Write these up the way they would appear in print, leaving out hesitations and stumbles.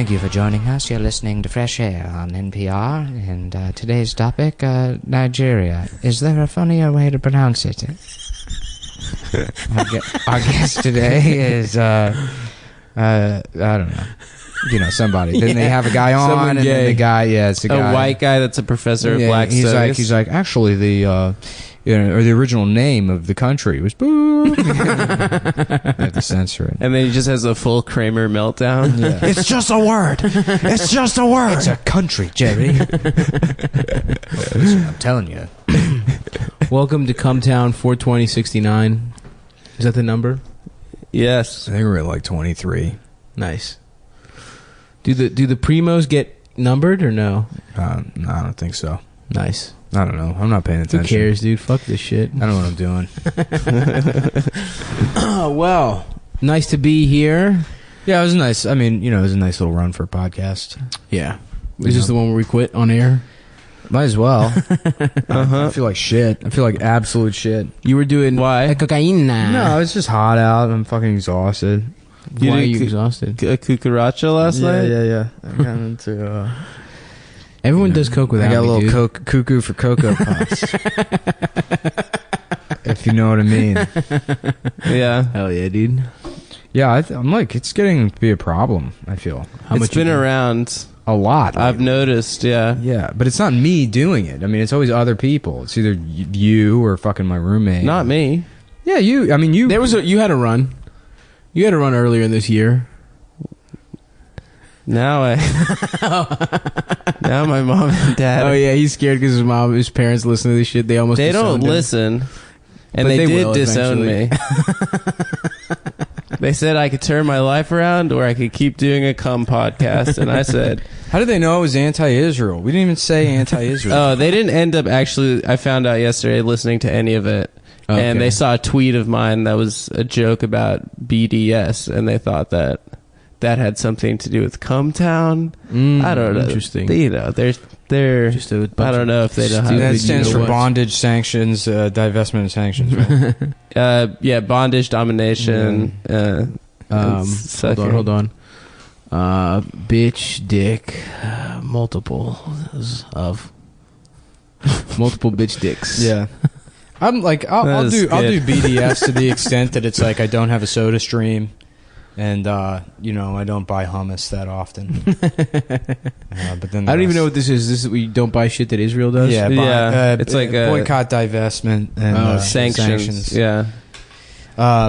Thank you for joining us. You're listening to Fresh Air on NPR, and today's topic, Nigeria. Is there a funnier way to pronounce it? Our guest today is, I don't know. You know, somebody. Didn't they have a guy on? And then the guy, it's a guy. A white guy that's a professor of black studies. He's like, actually, the original name of the country was boo. I have to censor it. And then he just has a full Kramer meltdown. Yeah. It's just a word. It's just a word. It's a country, Jerry. Listen, I'm telling you. Welcome to Cumtown 42069. Is that the number? Yes. I think we're at like 23. Nice. Do the primos get numbered or no? No, I don't think so. Nice. I don't know. I'm not paying attention. Who cares, dude? Fuck this shit. I don't know what I'm doing. Well, nice to be here. Yeah, it was nice. I mean, it was a nice little run for a podcast. Yeah. Is this the one where we quit on air? Might as well. I feel like shit. I feel like absolute shit. You were doing Why? cocaine. No, it's just hot out. I'm fucking exhausted. Why are you exhausted? A cucaracha last night? Yeah. I got into... Everyone does coke without me, I got a little dude. cuckoo for Cocoa Puffs. If you know what I mean. Yeah. Hell yeah, dude. Yeah, I'm like, it's getting to be a problem, I feel. It's been around A lot. I've noticed, yeah. Yeah, but it's not me doing it. I mean, it's always other people. It's either you or fucking my roommate. Not me. Yeah, you. I mean, you. You had a run. You had a run earlier in this year. Now my mom and dad. Oh yeah, he's scared because his parents listen to this shit. They don't listen, and they did disown me. They said I could turn my life around or I could keep doing a cum podcast, and I said, how did they know it was anti-Israel? We didn't even say anti-Israel. Oh, they didn't end up actually. I found out yesterday listening to any of it. Okay. And they saw a tweet of mine that was a joke about BDS, and they thought that had something to do with Cumtown. I don't know. Interesting. They're just a bunch I don't know if they know how. That stands for bondage, sanctions, divestment, and sanctions. Right? Yeah, bondage, domination. Hold on. Bitch, dick, multiple bitch dicks. Yeah. I'm like, I'll do BDS to the extent that it's like I don't have a soda stream, and I don't buy hummus that often. But then I don't even know what this is. This is we don't buy shit that Israel does. Yeah, it's like boycott, divestment, and sanctions. Yeah.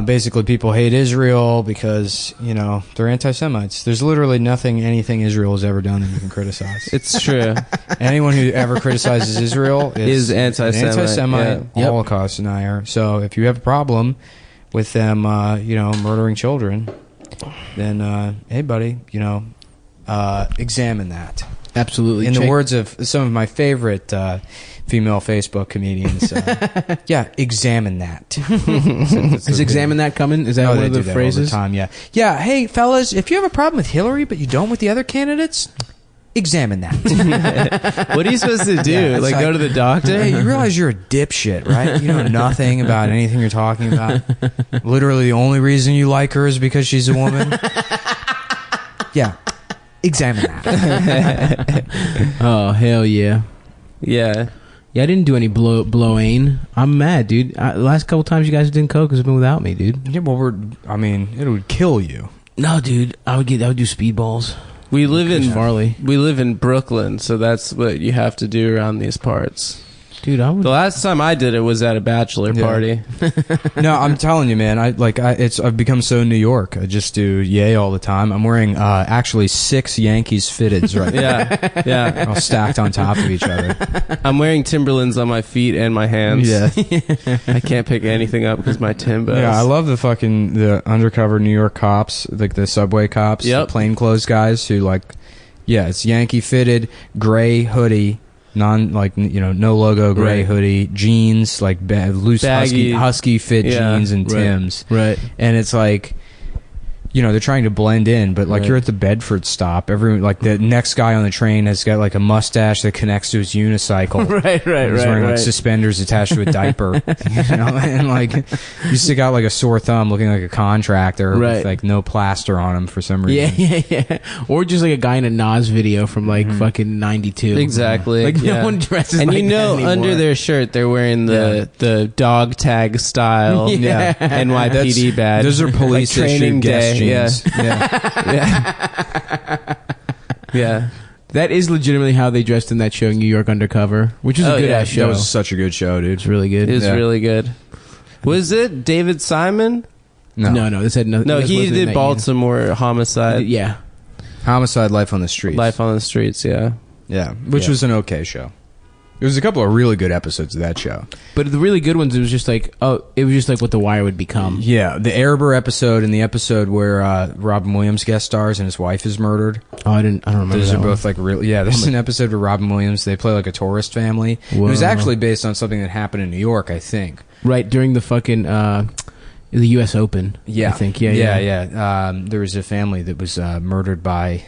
Basically, people hate Israel because they're anti-Semites. There's literally anything Israel has ever done that you can criticize. It's true. Anyone who ever criticizes Israel is anti-Semite, Holocaust denier. So if you have a problem with them, murdering children, then hey, buddy, examine that. Absolutely. In the words of some of my favorite female Facebook comedians, examine that. Is examine that coming? Is that one of the phrases? All the time, yeah. Yeah, hey, fellas, if you have a problem with Hillary but you don't with the other candidates, examine that. What are you supposed to do? Yeah, like go to the doctor? Hey, you realize you're a dipshit, right? You know nothing about anything you're talking about. Literally the only reason you like her is because she's a woman. Yeah. Examine that. Oh, hell yeah. Yeah. Yeah, I didn't do any blowing. I'm mad, dude. The last couple times you guys did coke has been without me, dude. Yeah, well, it would kill you. No, dude. I would do speedballs. We live in Brooklyn, so that's what you have to do around these parts. Dude, I would. The last time I did it was at a bachelor party. No, I'm telling you, man. I've become so New York. I just do yay all the time. I'm wearing actually 6 Yankees fitteds right now. Yeah, all stacked on top of each other. I'm wearing Timberlands on my feet and my hands. Yeah, I can't pick anything up because my Timbos. Yeah, I love the undercover New York cops, like the subway cops, the plainclothes guys who it's Yankee fitted, gray hoodie. No logo gray hoodie, jeans, loose baggy, husky fit jeans and Timbs. Right. And it's like, they're trying to blend in, but like you're at the Bedford stop. Everyone, like the next guy on the train has got like a mustache that connects to his unicycle. Right. He's wearing like suspenders attached to a diaper. And like you stick out like a sore thumb, looking like a contractor with like no plaster on him for some reason. Yeah. Or just like a guy in a Nas video from like fucking 92. Exactly. Like no one dresses and like you that know, anymore. under their shirt, they're wearing the dog tag style NYPD badge. Those are police like training issued guest day. jeans. Yeah. That is legitimately how they dressed in that show, New York Undercover, which is a good ass show. That was such a good show, dude. It's really good. It was really good. Was it David Simon? No. This had nothing. No, he did Baltimore Homicide. Yeah. Homicide: Life on the Streets. Life on the Streets, yeah. Yeah, which was an okay show. There was a couple of really good episodes of that show. But the really good ones, it was just like what The Wire would become. Yeah, the Erebor episode and the episode where Robin Williams guest stars and his wife is murdered. Oh, I don't remember. Those that are one. both like real. Yeah, there's an episode where Robin Williams, they play like a tourist family. Whoa. It was actually based on something that happened in New York, I think. Right, during the fucking the U.S. Open. Yeah, I think. Yeah. There was a family that was murdered by,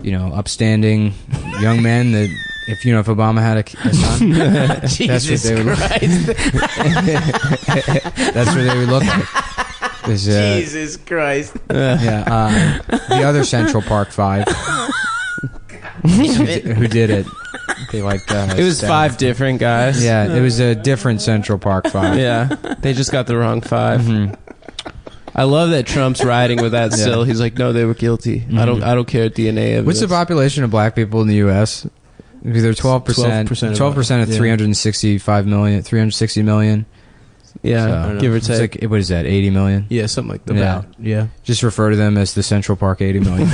upstanding young men that. If Obama had a son, that's what they would look like. That's what they would look like. Jesus Christ. The other Central Park Five who did it. They it was 5 different guys. Yeah, it was a different Central Park Five. Yeah, they just got the wrong 5. Mm-hmm. I love that Trump's riding with that still. He's like, no, they were guilty. Mm-hmm. I don't care DNA of What's the population of black people in the U.S.? They're 12%. 12% of 365 million, 360 million. Yeah, So, give or it's take. like, what is that, 80 million? Yeah, something like that. Yeah. Just refer to them as the Central Park 80 million.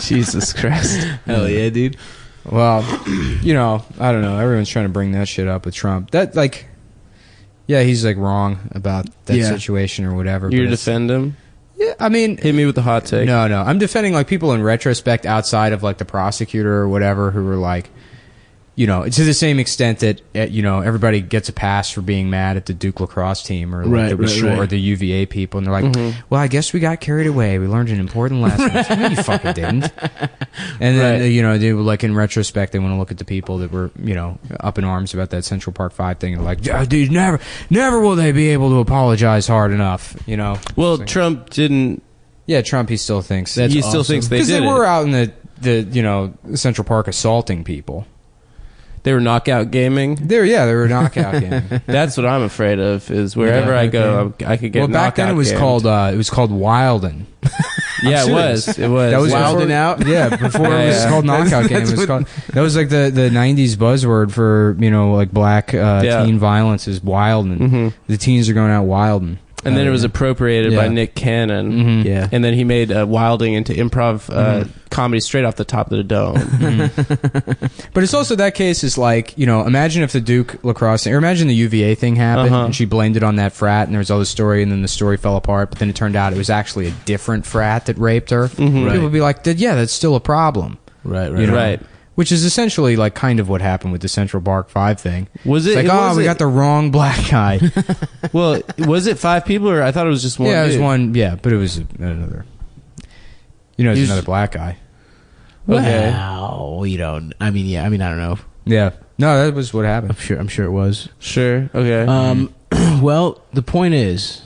Jesus Christ. Hell yeah, dude. Well, I don't know. Everyone's trying to bring that shit up with Trump. That, he's wrong about that situation or whatever. You're to defend him? Yeah, I mean, hit me with the hot take. No, I'm defending people in retrospect outside of the prosecutor or whatever who were to the same extent that everybody gets a pass for being mad at the Duke lacrosse team or or the UVA people, and they're like, well, I guess we got carried away. We learned an important lesson. No, you fucking didn't. And then they in retrospect they want to look at the people that were up in arms about that Central Park 5 thing and they're like, oh, dude, never will they be able to apologize hard enough. Well, Trump didn't. Yeah, Trump. He still thinks he still thinks they did because they it. were out in the Central Park assaulting people. They were knockout gaming. They were knockout gaming. That's what I'm afraid of. Is wherever I go, I could get. Well, back then it was called Wilden. Yeah, it was. It was. That was Wilden out. Yeah, before it was called knockout game. It was called. That was the '90s buzzword for black teen violence is Wilden. Mm-hmm. The teens are going out Wilden. And then it was appropriated by Nick Cannon. Mm-hmm. Yeah. And then he made Wilding into improv comedy straight off the top of the dome. Mm-hmm. But it's also that case is imagine if the Duke lacrosse or imagine the UVA thing happened and she blamed it on that frat and there was all this story and then the story fell apart, but then it turned out it was actually a different frat that raped her. Mm-hmm. People would be like, that's still a problem. Right. Right. Which is essentially kind of what happened with the Central Park 5 thing. Was it? It's we got the wrong black guy. Well, was it 5 people or I thought it was just one? Yeah, it was one. Yeah, but it was another. It's another black guy. Okay. Wow. I mean, I don't know. Yeah. No, that was what happened. I'm sure it was. Sure. Okay. Well, the point is,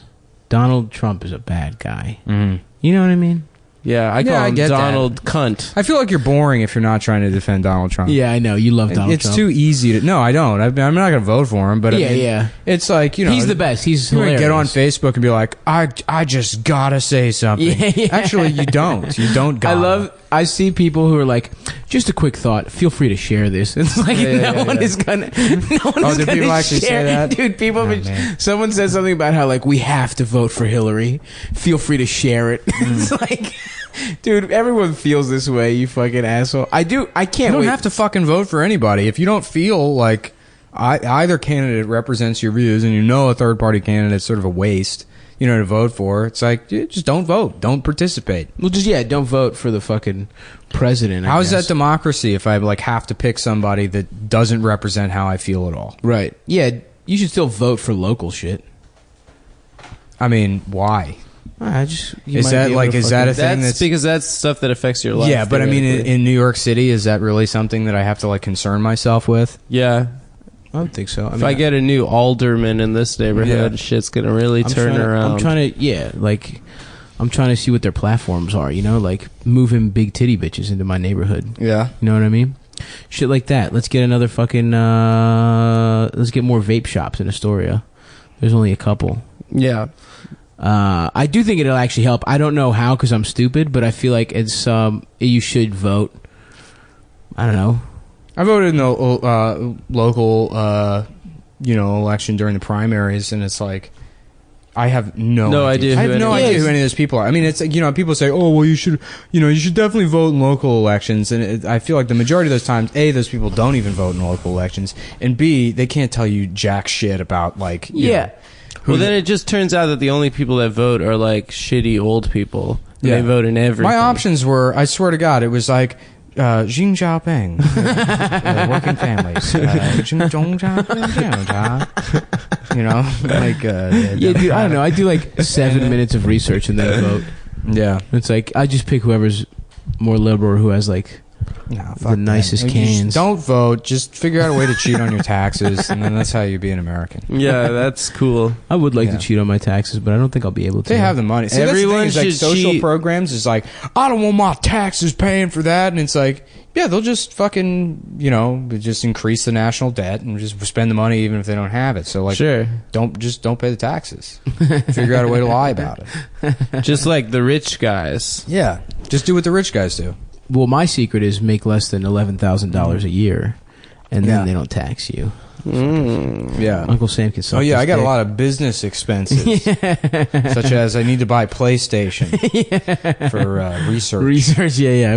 Donald Trump is a bad guy. Mm-hmm. You know what I mean? Yeah, I call him get Donald Cunt. I feel like you're boring if you're not trying to defend Donald Trump. Yeah, I know. You love Donald Trump. It's too easy to... No, I don't. I'm not going to vote for him, but it's he's the best. He's hilarious. Get on Facebook and be like, I just gotta say something. Yeah. Actually, you don't. You don't gotta. I see people who are like, just a quick thought. Feel free to share this. It's like no one is gonna. No one is did gonna people actually share say that? Dude, people. Someone said something about how we have to vote for Hillary. Feel free to share it. It's like, dude, everyone feels this way. You fucking asshole. I do. I can't. You don't have to fucking vote for anybody if you don't feel like either candidate represents your views, and a third party candidate's sort of a waste. To vote for. It's like, just don't vote. Don't participate. Well, don't vote for the fucking president. How is that democracy if I have to pick somebody that doesn't represent how I feel at all? Right. Yeah, you should still vote for local shit. I mean, why? Is that a thing? That's because that's stuff that affects your life. Yeah, but I mean, in New York City, is that really something that I have to like concern myself with? Yeah, I don't think so. If I get a new alderman in this neighborhood, shit's gonna really turn around. I'm trying to see what their platforms are. You know, like moving big titty bitches into my neighborhood. Yeah, you know what I mean? Shit like that. Let's get another fucking. Let's get more vape shops in Astoria. There's only a couple. Yeah. I do think it'll actually help. I don't know how because I'm stupid, but I feel like it's you should vote. I don't know. I voted in the local election during the primaries, and it's like I have no idea. I have no idea who any of those people are. I mean, it's people say, oh well, you should definitely vote in local elections, and I feel like the majority of those times, A, those people don't even vote in local elections, and B, they can't tell you jack shit about like you know, well, then it just turns out that the only people that vote are like shitty old people. Yeah. They vote in everything. My options were, I swear to God, it was like Xi Jinping, working families, you know, like dude, I don't know. I do like 7 minutes of research and then vote. Yeah, it's like I just pick whoever's more liberal or who has like the nicest cans. Don't vote. Just figure out a way to cheat on your taxes, and then that's how you be an American. Yeah, that's cool. I would like to cheat on my taxes, but I don't think I'll be able to. They have the money. See, everyone should like social cheat. Programs is like, I don't want my taxes paying for that, and it's like, yeah, they'll just fucking just increase the national debt and just spend the money even if they don't have it. So like, sure, don't pay the taxes. Figure out a way to lie about it. Just like the rich guys. Yeah, just do what the rich guys do. Well, my secret is make less than $11,000 a year, and then they don't tax you. Yeah, Uncle Sam can suck. Oh yeah, I got a lot of business expenses, such as I need to buy PlayStation for research. Yeah.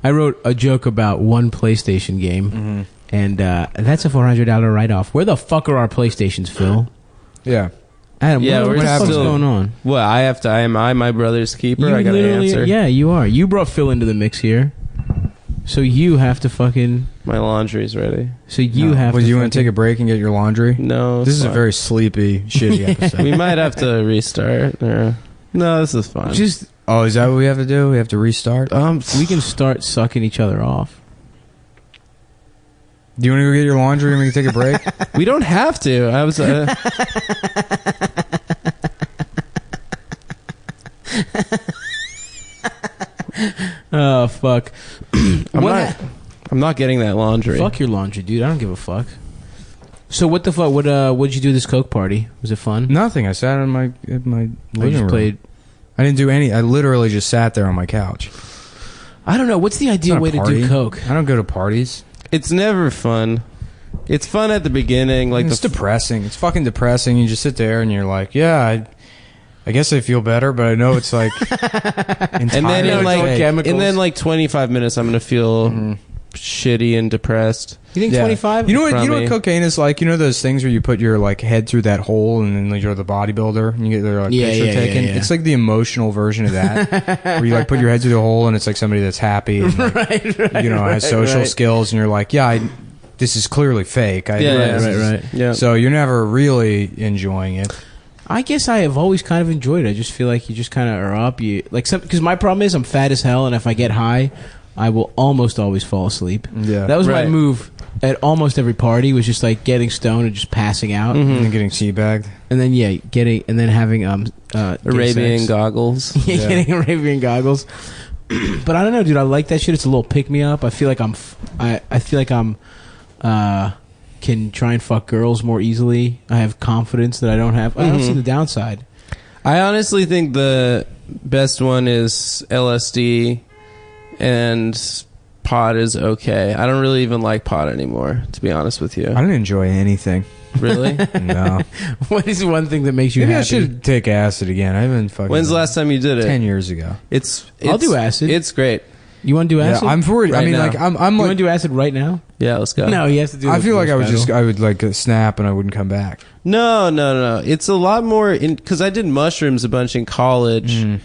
I wrote a joke about one PlayStation game, and that's a $400 write-off. Where the fuck are our PlayStations, Phil? Yeah. Adam, what the fuck's going on? Well, am I my brother's keeper? I gotta answer. Yeah, you are. You brought Phil into the mix here. So you have to fucking... My laundry's ready. So you have to... Well, you want to take a break and get your laundry? No. This is a very sleepy, shitty episode. We might have to restart. No, this is fine. Is that what we have to do? We have to restart? We can start sucking each other off. Do you want to go get your laundry and we can take a break? We don't have to. I was... Oh, fuck. I'm not getting that laundry. Fuck your laundry, dude. I don't give a fuck. So what the fuck? What'd you do this Coke party? Was it fun? Nothing. I sat in my living room. I didn't do any. I literally just sat there on my couch. I don't know. What's the ideal way to do Coke? I don't go to parties. It's never fun. It's fun at the beginning. Like it's depressing. It's fucking depressing. You just sit there and you're like, yeah, I guess I feel better, but I know it's like and then like 25 minutes I'm gonna feel shitty and depressed. You think 25? You know what cocaine is like? You know those things where you put your like head through that hole and then like, you're the bodybuilder and you get their like picture taken? Yeah. It's like the emotional version of that. Where you like put your head through the hole and it's like somebody that's happy and like, has social skills and you're like, this is clearly fake. Right. So you're never really enjoying it. I guess I have always kind of enjoyed it. I just feel like you just kind of are up. Because my problem is I'm fat as hell, and if I get high, I will almost always fall asleep. Yeah, that was my move at almost every party. Was just like getting stoned and just passing out, and then getting teabagged, and then having Arabian goggles. Getting Arabian goggles. But I don't know, dude. I like that shit. It's a little pick me up. I feel like I'm can try and fuck girls more easily. I have confidence that I don't have. I don't see the downside. I honestly think the best one is LSD, and pot is okay. I don't really even like pot anymore, to be honest with you. I don't enjoy anything. Really? No. What is one thing that makes you Maybe happy? I should take acid again. I haven't fucking... When's the last time you did it? 10 years ago. I'll do acid. It's great. You want to do acid? Yeah, I'm for it. Right I mean, now. like, I'm you like... want to do acid right now? Yeah, let's go. No, you have to do it. I feel like I would like snap and I wouldn't come back. No. It's a lot more... Because I did mushrooms a bunch in college and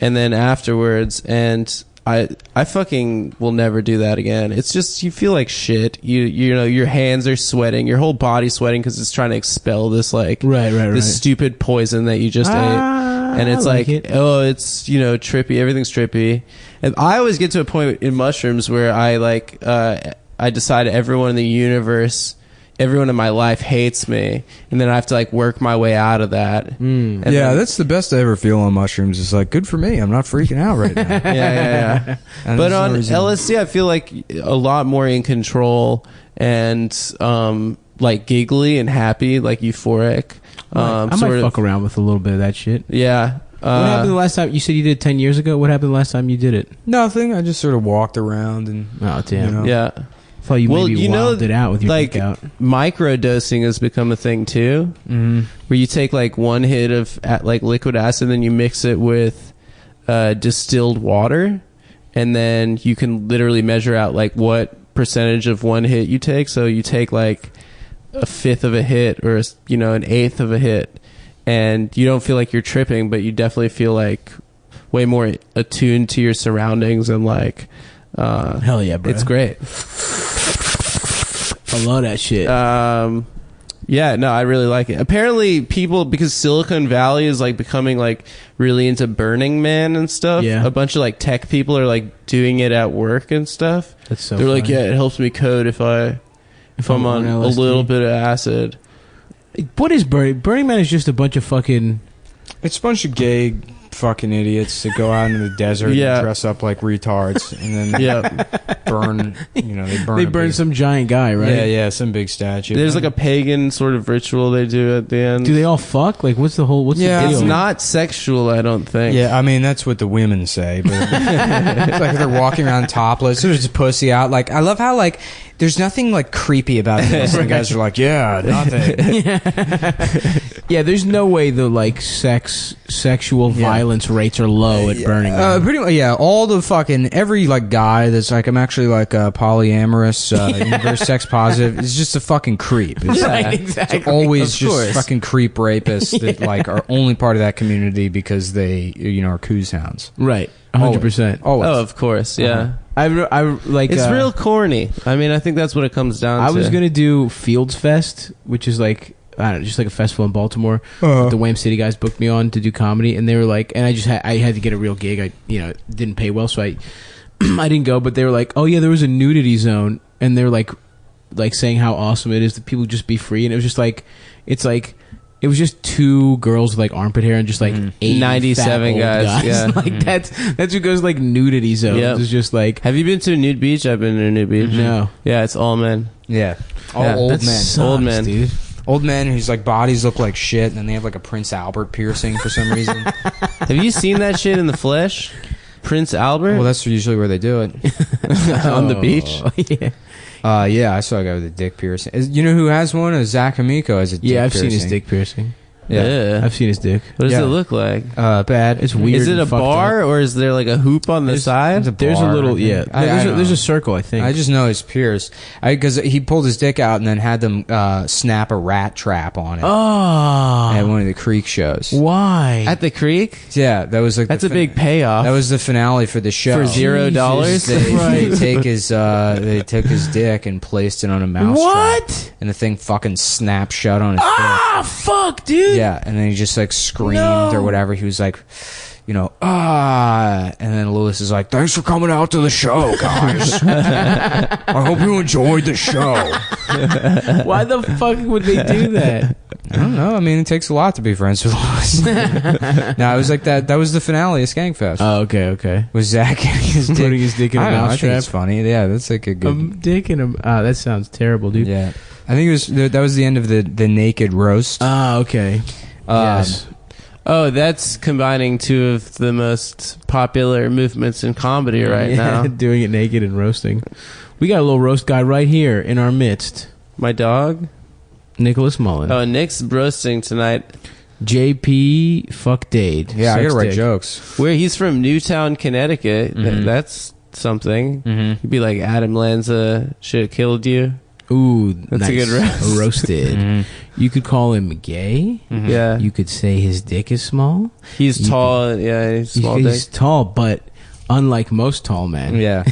then afterwards, and I fucking will never do that again. It's just, you feel like shit. You know, your hands are sweating, your whole body's sweating because it's trying to expel this like this stupid poison that you just ate. And it's it's, you know, trippy. Everything's trippy. And I always get to a point in mushrooms where I decide everyone in the universe, everyone in my life hates me, and then I have to like work my way out of that. Yeah, that's the best I ever feel on mushrooms. It's like, good for me. I'm not freaking out right now. yeah. But on LSD, I feel like a lot more in control and like giggly and happy, like euphoric. I might fuck around with a little bit of that shit. Yeah. What happened the last time? You said you did it 10 years ago. What happened the last time you did it? Nothing. I just sort of walked around and... Oh, damn. You know. Yeah. I thought you maybe wilded it out with your like, out. Microdosing has become a thing too, where you take like one hit of like liquid acid, then you mix it with distilled water, and then you can literally measure out like what percentage of one hit you take. So you take like a fifth of a hit, or you know, an eighth of a hit, and you don't feel like you're tripping, but you definitely feel like way more attuned to your surroundings and like. Hell yeah, bro! It's great. I love that shit. Yeah, no, I really like it. Apparently, people, because Silicon Valley is like becoming like really into Burning Man and stuff. Yeah, a bunch of like tech people are like doing it at work and stuff. That's so. They're funny. like, yeah, it helps me code if I'm on a little bit of acid. What is Burning Man? Is just a bunch of fucking. It's a bunch of gay fucking idiots that go out into the desert and dress up like retards and then burn, you know, they burn some giant guy, right? Yeah, some big statue. There's like a pagan sort of ritual they do at the end. Do they all fuck? Like, what's the deal? It's not sexual, I don't think. Yeah, I mean, that's what the women say, but it's like they're walking around topless. There's just pussy out. Like, I love how, like, there's nothing, like, creepy about this. And the guys are like, yeah, nothing. Yeah, there's no way the, like, sexual violence rates are low at Burning Man. Pretty much, yeah. All the fucking, every, like, guy that's like, I'm actually, like, a polyamorous, universe sex positive is just a fucking creep. It's, right, exactly. It's always just fucking creep rapists that, like, are only part of that community because they, you know, are coos hounds. Right. 100%. Always. Oh, of course, yeah. I like. It's real corny. I mean, I think that's what it comes down to. I was gonna do Fields Fest, which is like, I don't know, just like a festival in Baltimore. The Wham City guys booked me on to do comedy, and they were like, and I had to get a real gig. I didn't pay well, so I didn't go. But they were like, oh yeah, there was a nudity zone, and they were like saying how awesome it is that people just be free, and it was just like, it's like. It was just two girls with like armpit hair and just like 97 guys. Yeah, like that's what goes like nudity zones. Yep. It's just like. Have you been to a nude beach? I've been to a nude beach. No. Yeah, it's all men. Yeah, old men. Sucks, old men, dude. Old men whose like bodies look like shit, and then they have like a Prince Albert piercing for some reason. Have you seen that shit in the flesh, Prince Albert? Well, that's usually where they do it. On the beach. Yeah. Yeah, I saw a guy with a dick piercing. You know who has one? Zach Amico has a dick piercing. Yeah, I've seen his dick piercing. Yeah. I've seen his dick. What does it look like? Bad. It's weird. Is it a bar or is there like a hoop on the side? There's a little, there's a circle, I think. I just know it's pierced. Because he pulled his dick out and then had them snap a rat trap on it. Oh. At one of the Creek shows. Why? At the Creek? Yeah, that was like that's a big payoff. That was the finale for the show. For $0? They took his dick and placed it on a mouse trap. And the thing fucking snapped shut on his dick. Ah, fuck, dude. Yeah, and then he just like screamed or whatever. He was like, you know, and then Lewis is like, thanks for coming out to the show, guys. I hope you enjoyed the show. Why the fuck would they do that? I don't know. I mean, it takes a lot to be friends with Lewis. No, it was like that. That was the finale of Skankfest. Oh, okay. Was Zach putting his dick in a mouse trap? It's funny. Yeah, that's like a good dick in a. That sounds terrible, dude. Yeah, I think that was the end of the naked roast. Ah, okay. Yes. Oh, that's combining two of the most popular movements in comedy right now. Doing it naked and roasting. We got a little roast guy right here in our midst. My dog? Nicholas Mullen. Oh, Nick's roasting tonight. JP fuck Dade. Yeah, I gotta write jokes. Where he's from Newtown, Connecticut. Mm-hmm. That's something. Mm-hmm. He'd be like, Adam Lanza should have killed you. Ooh, that's nice. a good roast. Roasted. Mm-hmm. You could call him gay. Mm-hmm. Yeah. You could say his dick is small. He's tall. Yeah, he's small. He's tall, but unlike most tall men. Yeah.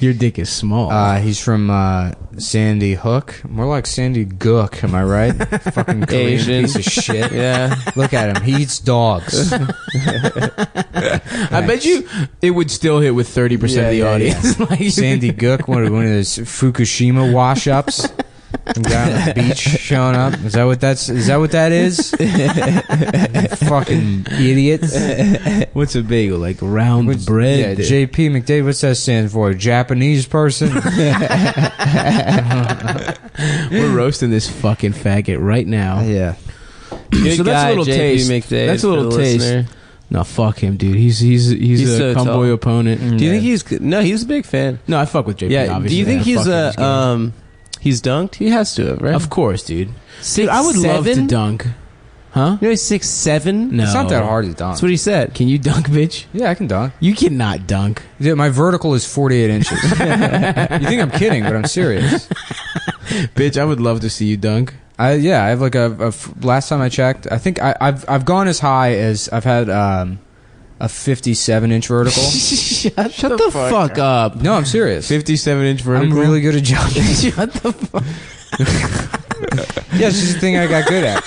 Your dick is small. He's from Sandy Hook. More like Sandy Gook, am I right? Fucking Korean Asian piece of shit. Yeah. Look at him. He eats dogs. I bet you it would still hit with 30% of the audience. Yeah. Like, Sandy Gook, one of those Fukushima wash-ups. Some guy on the beach showing up. Is that what that is? Fucking idiots. What's a bagel? Like round bread? Yeah, JP McDavid. What's that stand for? Japanese person? We're roasting this fucking faggot right now. Yeah. Good So that's guy, a little JP taste. McDavid, That's a little for the taste. listener. No, fuck him, dude. He's a so cumboy tall. opponent. Do you think he's... No, he's a big fan. No, I fuck with JP. Yeah. Obviously. Do you think I he's fuck with his game. he's dunked? He has to have, right? Of course, dude. Dude, 6'7"? I would love to dunk. Huh? You know he's 6'7"? No. It's not that hard to dunk. That's what he said. Can you dunk, bitch? Yeah, I can dunk. You cannot dunk. Yeah, my vertical is 48 inches. You think I'm kidding, but I'm serious. Bitch, I would love to see you dunk. I have like last time I checked, I think I've gone as high as I've had a 57-inch vertical. Shut the fuck up. No, I'm serious. 57-inch vertical. I'm really good at jumping. Shut the fuck. Yeah, it's just a thing I got good at.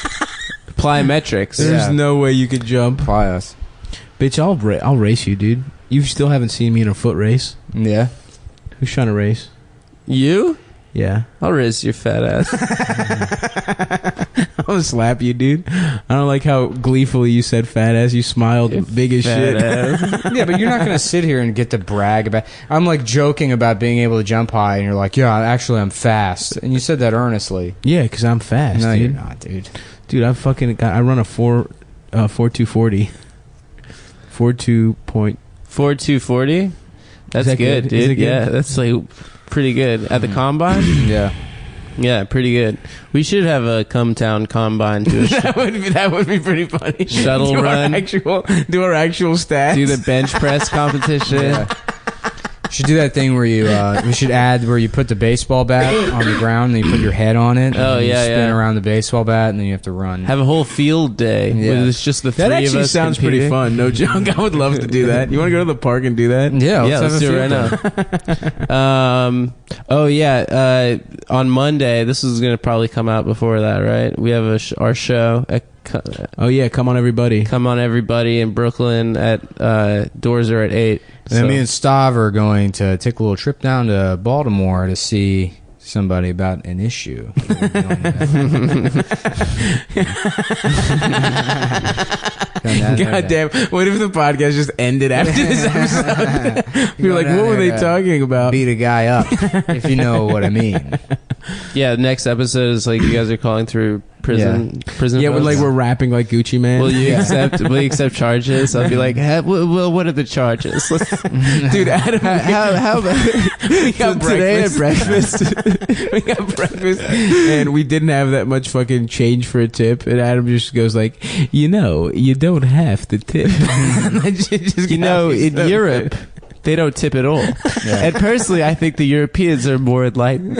Plyometrics. There's no way you could jump. Apply us. Bitch, I'll race you, dude. You still haven't seen me in a foot race. Yeah. Who's trying to race? You? Yeah. I'll raise your fat ass. I'm gonna slap you, dude. I don't like how gleefully you said fat ass. You smiled big as shit. Yeah, but you're not gonna sit here and get to brag about. I'm like joking about being able to jump high, and you're like, yeah, actually, I'm fast, and you said that earnestly. Yeah, because I'm fast. No, dude. you're not, dude. Dude, I run a 4.240. 4.240. That's that good, good? Is dude. it good? Yeah, that's like pretty good at the combine. Yeah. Yeah, pretty good. We should have a Cumtown combine to that would be pretty funny. Shuttle do run. Do our actual stats. do the bench press competition. Yeah. Should do that thing where you we should add where you put the baseball bat on the ground and you put your head on it. Oh, and you yeah, spin yeah. around the baseball bat and then you have to run. Have a whole field day. Yeah. Where it's just the three That of actually us sounds pretty competing. fun. No joke. I would love to do that. You want to go to the park and do that? Yeah, Let's do it right now. Oh yeah. On Monday, this is gonna probably come out before that, right? We have our show. Oh yeah, come on everybody. Come on, everybody in Brooklyn at doors are at 8. And then me and Stav are going to take a little trip down to Baltimore to see somebody about an issue. God damn. What if the podcast just ended after this episode? You're like, what were they talking about? Beat a guy up, if you know what I mean. Yeah, next episode is like you guys are calling through prison. Yeah, votes. we're rapping like Gucci Man. Will you accept charges? I'll be like, well, what are the charges? Dude, Adam, how about we got today at breakfast? We got breakfast, and we didn't have that much fucking change for a tip. And Adam just goes like, you don't have to tip. In Europe, they don't tip at all. Yeah. And personally, I think the Europeans are more enlightened.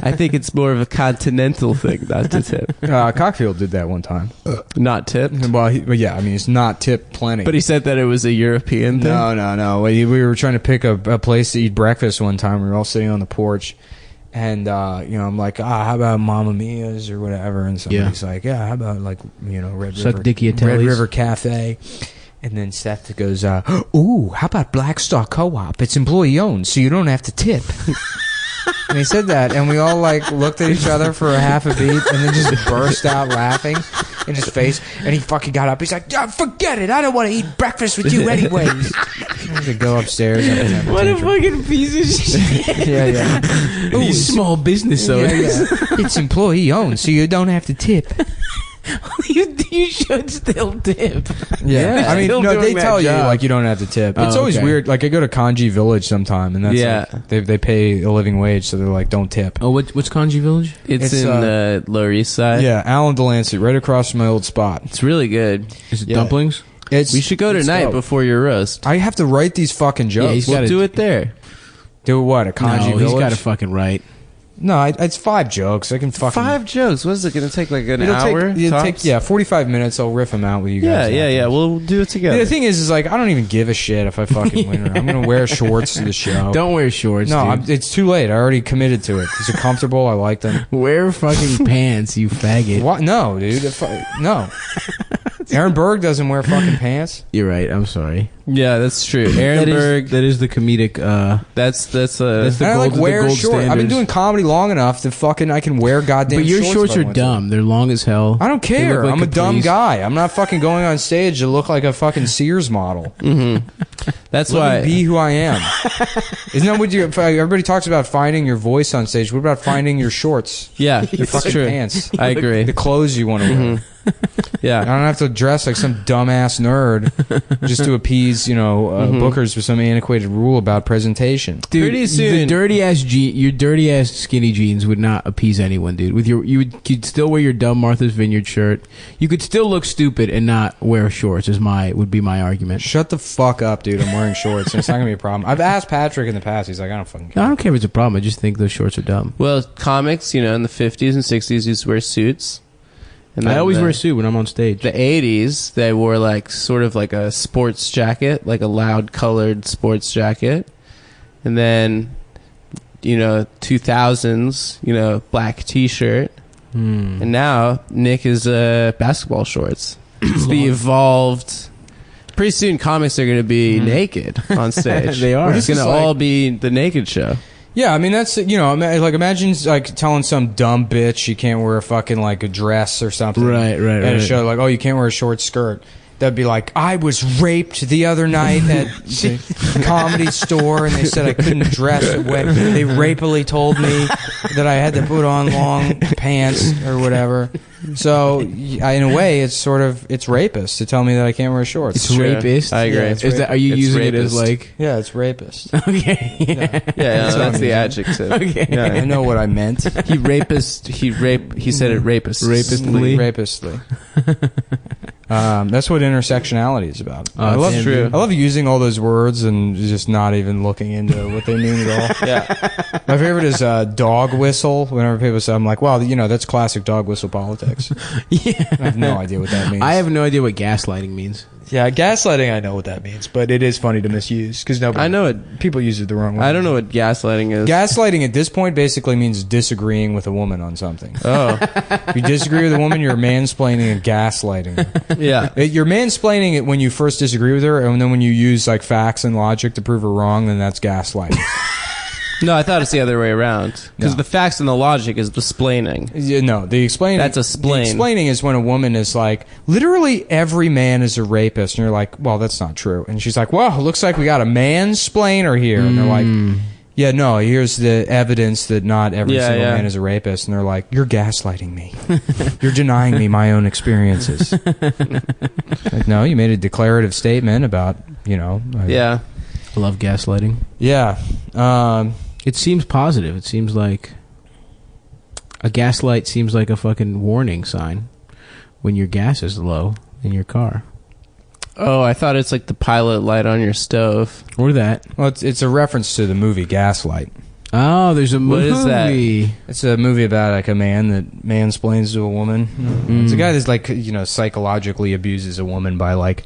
I think it's more of a continental thing not to tip. Cockfield did that one time. Not tip. Well, yeah, I mean, it's not tip plenty. But he said that it was a European thing. No. We were trying to pick a place to eat breakfast one time. We were all sitting on the porch. And, I'm like, how about Mamma Mia's or whatever? And somebody's like, yeah, how about, like, Red River Cafe? And then Seth goes, ooh, how about Black Star Co-op? It's employee-owned, so you don't have to tip. And he said that, and we all, like, looked at each other for a half a beat and then just burst out laughing in his face. And he fucking got up. He's like, forget it. I don't want to eat breakfast with you anyways. I had to go upstairs. What a fucking piece of shit. Yeah. Ooh, small business owners. Yeah. It's employee-owned, so you don't have to tip. You should still tip. Yeah, I mean, Still no, they doing that tell you job. like you don't have to tip. Oh, It's always okay. weird. Like I go to Kanji Village sometime, and that's like, they pay a living wage, so they're like, don't tip. Oh, what's Kanji Village? It's in the Lower East Side. Yeah, Alan Delancey, right across from my old spot. It's really good. Is it dumplings? We should go tonight before your roast. I have to write these fucking jokes. he's We'll gotta do it there. Do what? A Kanji No, Village? he's got to fucking write. No, it's 5 jokes. I can fucking 5 jokes. What is it going to take? Like an hour? It'll take 45 minutes. I'll riff them out with you guys. Yeah. We'll do it together. The thing is like I don't even give a shit if I fucking win. I'm gonna wear shorts to the show. Don't wear shorts. No, dude. it's too late. I already committed to it. Is it comfortable? I like them. Wear fucking pants, you faggot. What? No, dude. No. Aaron Berg doesn't wear fucking pants. You're right. I'm sorry. Yeah, that's true. Aaron Berg. That is the comedic. That's the I gold, like wear the gold shorts. I've been standards. doing comedy long enough to fucking I can wear goddamn. But your shorts if I are want to. dumb. They're long as hell. I don't They care. look like I'm a dumb capris. guy. I'm not fucking going on stage to look like a fucking Sears model. That's Let why. me be who I am. Isn't that what you? Everybody talks about finding your voice on stage. What about finding your shorts? Yeah, Your it's fucking true. pants. I agree. The clothes you want to wear. I Yeah. don't have to dress like some dumbass nerd just to appease, bookers with some antiquated rule about presentation. Dude, Pretty soon- the your dirty ass skinny jeans would not appease anyone, dude. With you'd still wear your dumb Martha's Vineyard shirt. You could still look stupid and not wear shorts. Would be my argument. Shut the fuck up, dude. I'm wearing shorts. And it's not gonna be a problem. I've asked Patrick in the past. He's like, I don't fucking care. No, I don't care if it's a problem. I just think those shorts are dumb. Well, comics, in the 50s and 60s used to wear suits. And I then always wear a suit when I'm on stage. The 80s, they wore like sort of like a sports jacket, like a loud colored sports jacket. And then, 2000s, black t-shirt. And now Nick is basketball shorts. It's the evolved. Pretty soon, comics are going to be naked on stage. They are. It's going to all be the naked show. Yeah, I mean that's like imagine like telling some dumb bitch she can't wear a fucking like a dress or something. Right. At a show like, oh, you can't wear a short skirt. That'd be like, I was raped the other night at the Comedy Store, and they said I couldn't dress the way they rapily told me that I had to put on long pants or whatever. So, in a way, it's rapist to tell me that I can't wear shorts. It's rapist. I agree. Yeah, Are you It's using rapist. it as like? Yeah, it's rapist. Okay. Yeah, that's the adjective. Okay. Yeah, I know what I meant. He rapist. He said it rapist. Rapistly. That's what intersectionality is about. Oh, I love damn, true. dude. I love using all those words and just not even looking into what they mean at all. Yeah. My favorite is dog whistle. Whenever people say, I'm like, wow, that's classic dog whistle politics. Yeah. I have no idea what that means. I have no idea what gaslighting means. Yeah, gaslighting, I know what that means, but it is funny to misuse because I know it. people use it the wrong way. I don't know what gaslighting is. Gaslighting at this point basically means disagreeing with a woman on something. Oh, If you disagree with a woman, you're mansplaining and gaslighting her. yeah. You're mansplaining it when you first disagree with her, and then when you use like facts and logic to prove her wrong, then that's gaslighting. No, I thought it's the other way around. Because No. the facts and the logic is the splaining. Yeah, no, the explaining. That's a splain. The explaining is when a woman is like, literally every man is a rapist, and you're like, well, that's not true. And she's like, well, it looks like we got a mansplainer here, and they're like, yeah, no, here's the evidence that not every single man is a rapist, and they're like, you're gaslighting me, you're denying me my own experiences. Like, no, you made a declarative statement about, Yeah. I love gaslighting. yeah. It seems positive. It seems like a gaslight seems like a fucking warning sign when your gas is low in your car. Oh, I thought it's like the pilot light on your stove. Or that. Well, it's a reference to the movie Gaslight. Oh, there's a movie. What is that? It's a movie about like a man that mansplains to a woman. It's a guy that's like psychologically abuses a woman by like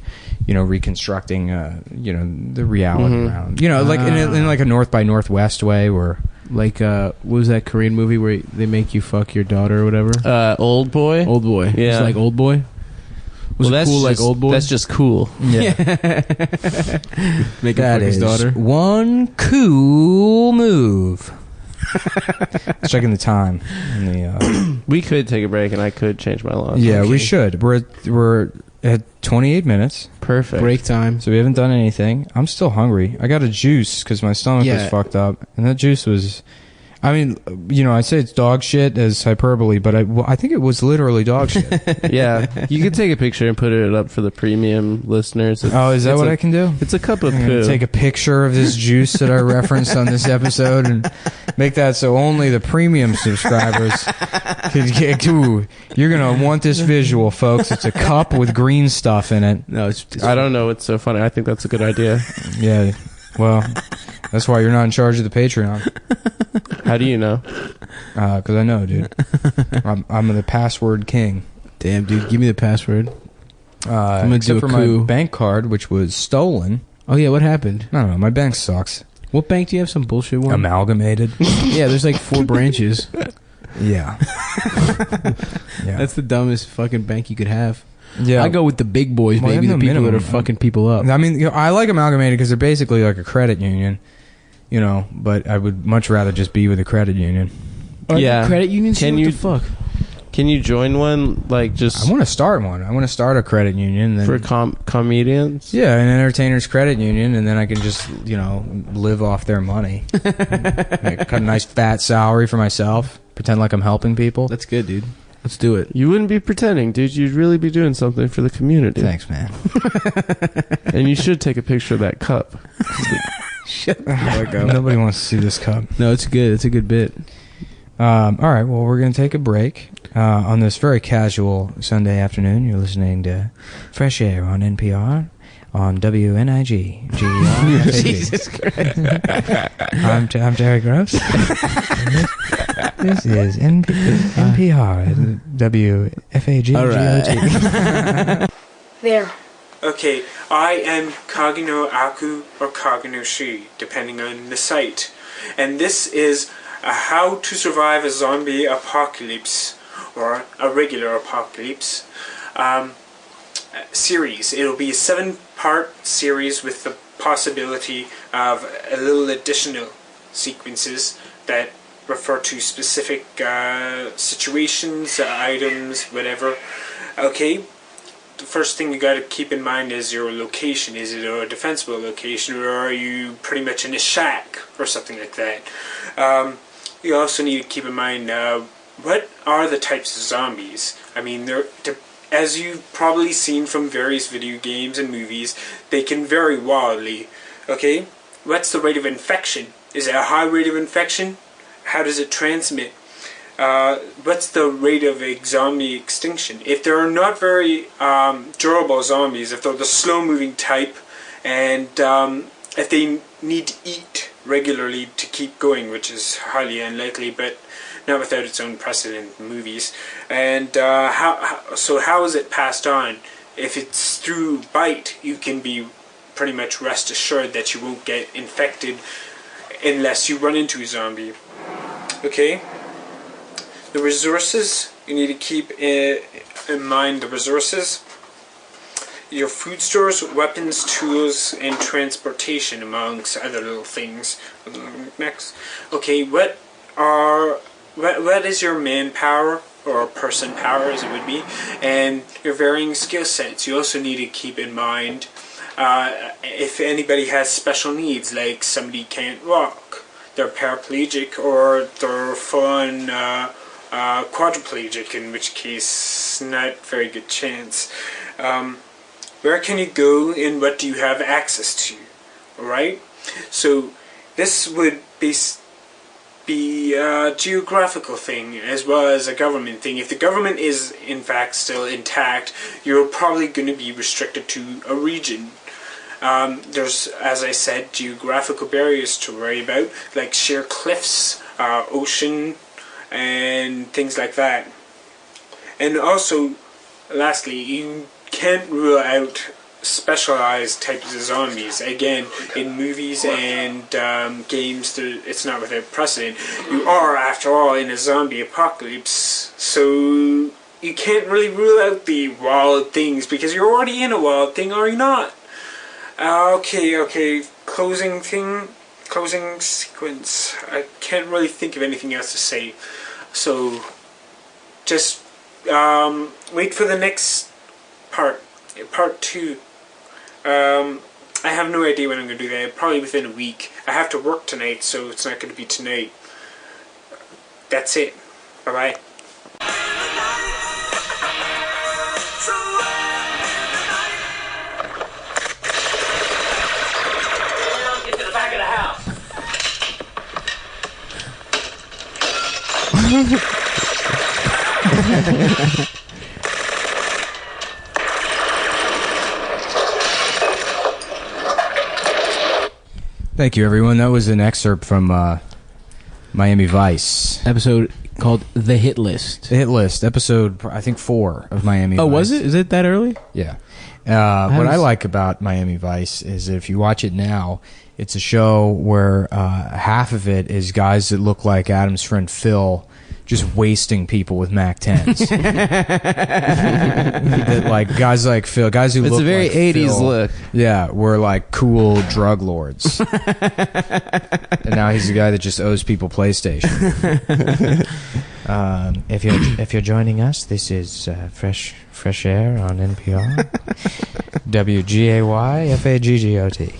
reconstructing the reality around like in like a North by Northwest way where Like, what was that Korean movie where they make you fuck your daughter or whatever? Old Boy? Old Boy. Yeah. It's like Old Boy? Was it cool like Old Boy? That's just cool. yeah Make him that fuck his is daughter? one cool move. Checking the time in the We could take a break and I could change my laws. yeah Okay. we should we're at 28 minutes. Perfect. Break time. So we haven't done anything. I'm still hungry. I got a juice because my stomach was fucked up, and that juice was. I mean, I say it's dog shit as hyperbole, but I think it was literally dog shit. Yeah. You could take a picture and put it up for the premium listeners. Oh, is that what I can do? It's a cup of I'm gonna poo. take a picture of this juice that I referenced on this episode and make that so only the premium subscribers could get. Ooh, you're gonna want this visual, folks. It's a cup with green stuff in it. No, it's I don't know what's so funny. I think that's a good idea. Yeah, well, that's why you're not in charge of the Patreon. How do you know? Because I know, dude. I'm the password king. Damn, dude. Give me the password. I'm gonna do a coup. My bank card, which was stolen. Oh, yeah. What happened? I don't know. My bank sucks. What bank do you have? Some bullshit one? Amalgamated. Yeah, there's like 4 branches. Yeah. That's the dumbest fucking bank you could have. Yeah. I go with the big boys, baby. The people that are fucking people up. I mean, I like Amalgamated because they're basically like a credit union, but I would much rather just be with a credit union. Yeah. Credit unions? What the fuck? Can you join one? Like, just I want to start one. I want to start a credit union for comedians. Yeah, an entertainers credit union, and then I can just live off their money. Cut a nice fat salary for myself. Pretend like I'm helping people. That's good, dude. Let's do it. You wouldn't be pretending, dude. You'd really be doing something for the community. Thanks, man. And you should take a picture of that cup. Shut the fuck up. Nobody wants to see this cup. No, it's good. It's a good bit. All right, well, we're going to take a break. On this very casual Sunday afternoon, you're listening to Fresh Air on NPR on WNIG. Jesus Christ. I'm Terry Gross. This is NPR, WFAG. All right. There. Okay, I am Kagino Aku or Kagino Shi, depending on the site. And this is a How to Survive a Zombie Apocalypse, or a regular apocalypse, series. It'll be a 7-part series with the possibility of a little additional sequences that refer to specific situations, items, whatever. Okay, the first thing you gotta keep in mind is your location. Is it a defensible location, or are you pretty much in a shack or something like that? You also need to keep in mind what are the types of zombies. I mean, as you've probably seen from various video games and movies, they can vary wildly. Okay, what's the rate of infection? Is it a high rate of infection? How does it transmit? What's the rate of a zombie extinction? If there are not very durable zombies, if they're the slow-moving type, and if they need to eat regularly to keep going, which is highly unlikely, but not without its own precedent in movies. And how is it passed on? If it's through bite, you can be pretty much rest assured that you won't get infected unless you run into a zombie. Okay? The resources, you need to keep in mind the resources. Your food stores, weapons, tools, and transportation, amongst other little things. Next. Okay, what is your manpower, or person power as it would be, and your varying skill sets. You also need to keep in mind if anybody has special needs, like somebody can't walk, they're paraplegic, or they're full-on quadriplegic, in which case not very good chance. Where can you go, and what do you have access to? Alright? So this would be a geographical thing as well as a government thing. If the government is in fact still intact, you're probably going to be restricted to a region. There's, as I said, geographical barriers to worry about, like sheer cliffs, ocean, and things like that. And also, lastly, you can't rule out specialized types of zombies. Again, in movies and games, it's not without precedent. You are, after all, in a zombie apocalypse, so you can't really rule out the wild things, because you're already in a wild thing, are you not? Okay, closing sequence. I can't really think of anything else to say, so just wait for the next part 2. I have no idea when I'm going to do that. Probably within a week. I have to work tonight, so it's not going to be tonight. That's it. Bye-bye. Get to the back of the house. Thank you, everyone. That was an excerpt from Miami Vice. Episode called The Hit List. The Hit List, episode, I think 4 of Miami Vice. Oh, was it? Is it that early? Yeah. What I like about Miami Vice is if you watch it now, it's a show where half of it is guys that look like Adam's friend Phil just wasting people with Mac 10s. That, like, guys like Phil, guys who it's look a very like 80s Phil, look. Yeah, were like cool drug lords. And now he's the guy that just owes people PlayStation. If you're joining us, this is fresh air on NPR. WGAY-FAGGOT.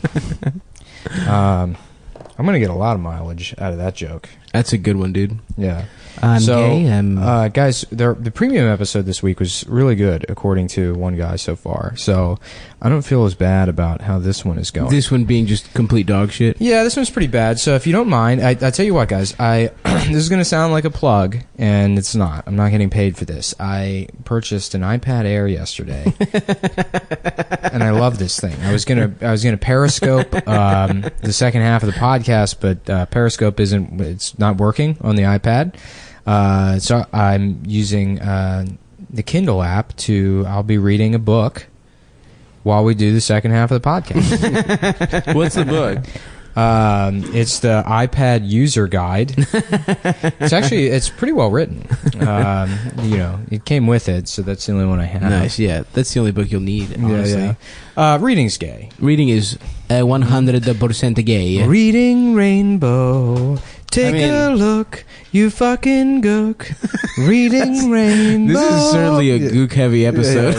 I'm gonna get a lot of mileage out of that joke. That's a good one, dude. Yeah. I'm gay. Guys, the premium episode this week was really good, according to one guy so far. So I don't feel as bad about how this one is going. This one being just complete dog shit. Yeah, this one's pretty bad. So if you don't mind, I tell you what, guys, this is going to sound like a plug, and it's not. I'm not getting paid for this. I purchased an iPad Air yesterday, and I love this thing. I was gonna Periscope the second half of the podcast, but Periscope it's not working on the iPad. So I'm using the Kindle app I'll be reading a book while we do the second half of the podcast. What's the book? It's the iPad user guide. It's pretty well written. It came with it, so that's the only one I have. Nice, yeah. That's the only book you'll need, honestly. Yeah. Reading's gay. Reading is 100% gay. Reading Rainbow. Take a look, you fucking gook. Reading Rainbow. This is certainly a gook-heavy episode.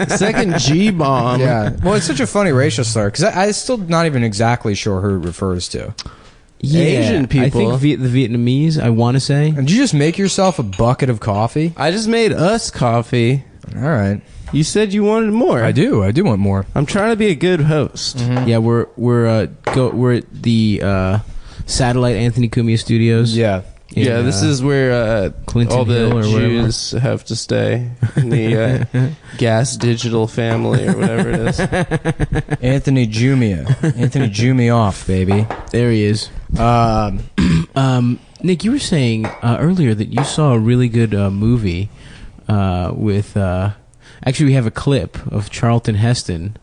Second G-bomb. Yeah. Well, it's such a funny racial slur, because I'm still not even exactly sure who it refers to. Yeah, Asian people. I think the Vietnamese, I want to say. Did you just make yourself a bucket of coffee? I just made us coffee. All right. You said you wanted more. I do want more. I'm trying to be a good host. Mm-hmm. Yeah, we're at the satellite Anthony Cumia Studios. Yeah. Yeah, this is where Clinton all the Hill or Jews have to stay in the Gas Digital family or whatever it is. Anthony Jumia. Anthony Jumi off, baby. There he is. Nick, you were saying earlier that you saw a really good movie with... actually, we have a clip of Charlton Heston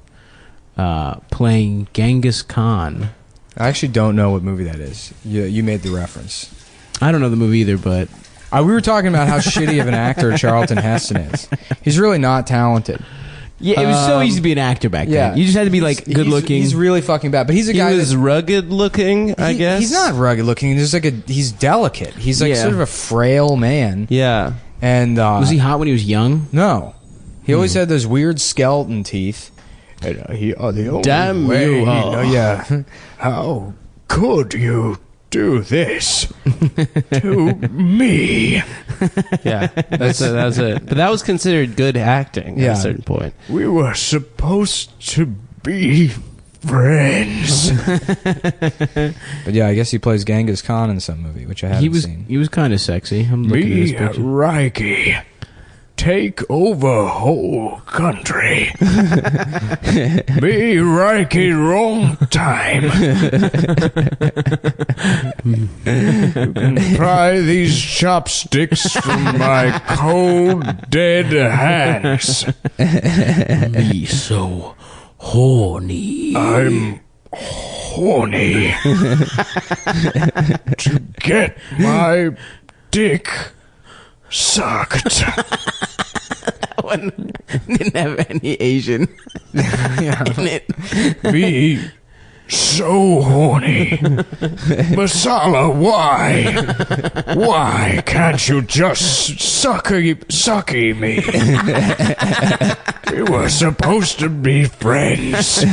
playing Genghis Khan. I actually don't know what movie that is. You made the reference. I don't know the movie either, but... we were talking about how shitty of an actor Charlton Heston is. He's really not talented. Yeah, it was so easy to be an actor back then. Yeah. You just had to be, like, good-looking. He's really fucking bad. But he's a guy He was rugged-looking, I guess. He's not rugged-looking. He's delicate. He's, like, sort of a frail man. Yeah. And was he hot when he was young? No. He always had those weird skeleton teeth. And, Damn you. Yeah. How could you do this to me? Yeah, that's it. But that was considered good acting at a certain point. We were supposed to be friends. But yeah, I guess he plays Genghis Khan in some movie, which I haven't seen. He was kind of sexy. I'm looking at this picture. Reiki. Take over whole country. Be Reiki wrong time. You can pry these chopsticks from my cold, dead hands. Be so horny. I'm horny to get my dick sucked. That one didn't have any Asian in it. Be so horny. Masala, why? Why can't you just sucky me? We were supposed to be friends.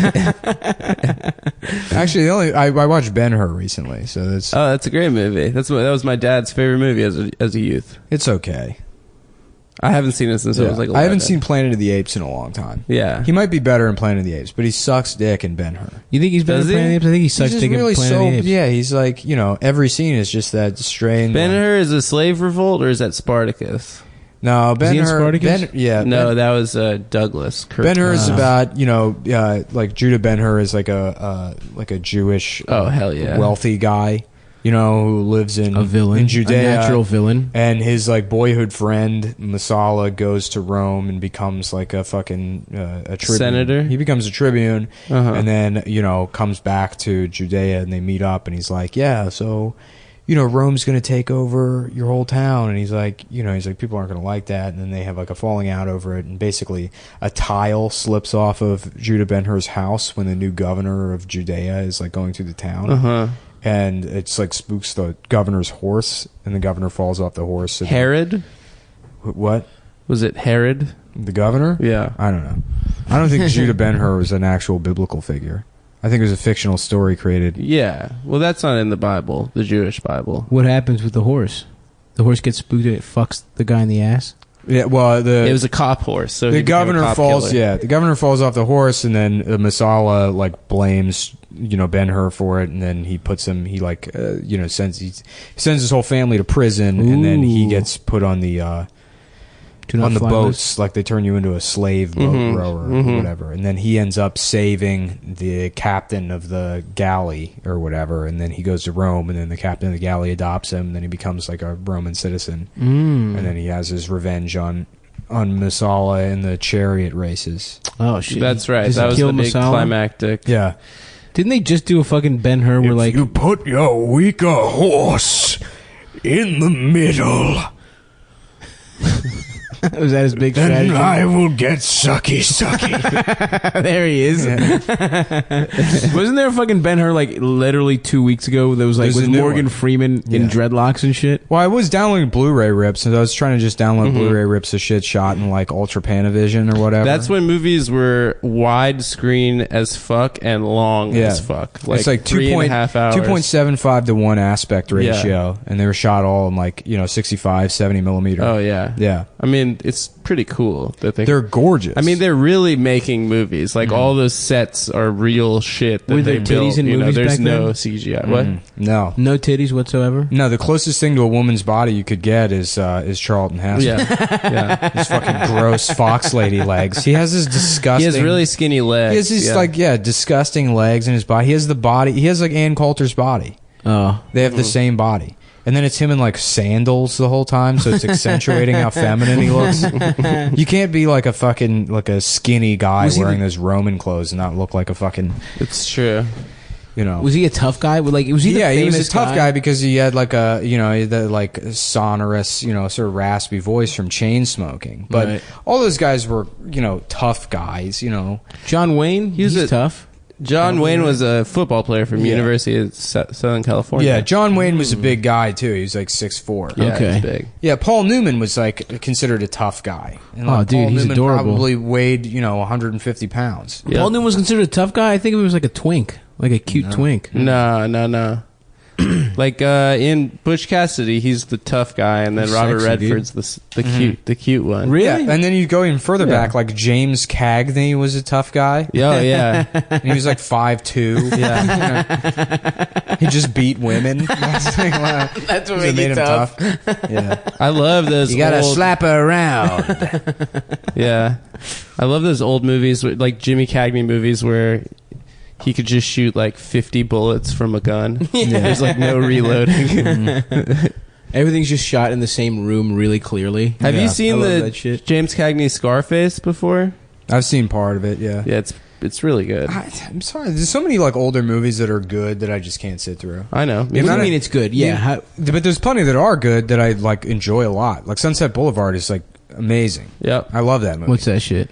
Actually, I watched Ben-Hur recently, so that's a great movie. That was my dad's favorite movie as a youth. It's okay. I haven't seen it since it was like 11. I haven't seen Planet of the Apes in a long time. Yeah. He might be better in Planet of the Apes, but he sucks dick in Ben-Hur. You think he's better in Planet of the Apes? I think he sucks dick in Planet of the Apes. Yeah, he's like, every scene is just that strange. Ben-Hur is a slave revolt, or is that Spartacus? No, Ben-Hur. No, that was Douglas. Ben-Hur is about, like Judah Ben-Hur is like a Jewish hell yeah. wealthy guy who lives in a villain, in Judea, a natural villain, and his like boyhood friend Masala goes to Rome and becomes like a fucking a tribune. Senator. He becomes a tribune, and then comes back to Judea, and they meet up, and he's like, yeah, so. Rome's going to take over your whole town. And he's like, people aren't going to like that. And then they have like a falling out over it. And basically a tile slips off of Judah Ben-Hur's house when the new governor of Judea is like going through the town. And it's like spooks the governor's horse. And the governor falls off the horse. Herod? What? Was it Herod? The governor? Yeah. I don't know. I don't think Judah Ben-Hur was an actual biblical figure. I think it was a fictional story created. Yeah. Well, that's not in the Bible, the Jewish Bible. What happens with the horse? The horse gets spooked and it fucks the guy in the ass? Yeah, well, it was a cop horse. So the governor falls. Killer. Yeah, the governor falls off the horse, and then Masala like blames Ben-Hur for it, and then he puts him. He sends his whole family to prison, and then he gets put on the boats, like they turn you into a slave boat rower or whatever, and then he ends up saving the captain of the galley or whatever, and then he goes to Rome, and then the captain of the galley adopts him, and then he becomes like a Roman citizen, and then he has his revenge on Masala in the chariot races. Oh shit, that's right. That was the big climactic. Yeah, didn't they just do a fucking Ben-Hur where like you put your weaker horse in the middle? Was that his big strategy? And I will get sucky. There he is. Yeah. Wasn't there a fucking Ben-Hur like literally 2 weeks ago that was like with Morgan Freeman in dreadlocks and shit? Well, I was downloading Blu-ray rips, and I was trying to just download Blu-ray rips of shit shot in like Ultra Panavision or whatever. That's when movies were widescreen as fuck and long as fuck. It's like 3.5 hours. 2.75 to 1 aspect ratio, and they were shot all in like 65, 70 millimeter. Oh yeah, yeah. I mean, it's pretty cool that they're gorgeous. I mean, they're really making movies. Like all those sets are real shit that Were they there built. titties in movies there's back no then? CGI. What? No titties whatsoever. No, the closest thing to a woman's body you could get is Charlton Heston. Yeah. His fucking gross fox lady legs. He has this disgusting. He has really skinny legs. He has these disgusting legs in his body. He has the body. He has like Ann Coulter's body. Oh, they have the same body. And then it's him in like sandals the whole time, so it's accentuating how feminine he looks. You can't be like a fucking like a skinny guy wearing those Roman clothes and not look like a fucking. It's true. Was he a tough guy? Was he? Yeah, he was a tough guy because he had like a the like sonorous sort of raspy voice from chain smoking. But all those guys were tough guys. John Wayne, he's tough. John Wayne was a football player from University of Southern California. Yeah, John Wayne was a big guy too. He was like 6'4". Yeah, he was big. Yeah, Paul Newman was like considered a tough guy. And, like, dude, Paul he's Newman adorable. Probably weighed 150 pounds. Yep. Paul Newman was considered a tough guy. I think it was like a twink, like a cute twink. No. Like in Butch Cassidy, he's the tough guy, and then He's Robert sexy, Redford's the cute one. Really? Yeah, and then you go even further back, like James Cagney was a tough guy. Oh yeah, and he was like 5'2". Yeah, he just beat women. That's what made him you tough. Yeah, I love those. You gotta old, slap her around. Yeah, I love those old movies, like Jimmy Cagney movies, where he could just shoot like 50 bullets from a gun. There's like no reloading. Everything's just shot in the same room really clearly. Have you seen the James Cagney Scarface before? I've seen part of it. Yeah, it's really good. I'm sorry. There's so many like older movies that are good that I just can't sit through. I know. What do you mean it's good? Yeah, but there's plenty that are good that I like enjoy a lot. Like Sunset Boulevard is like amazing. Yep. I love that movie. What's that shit?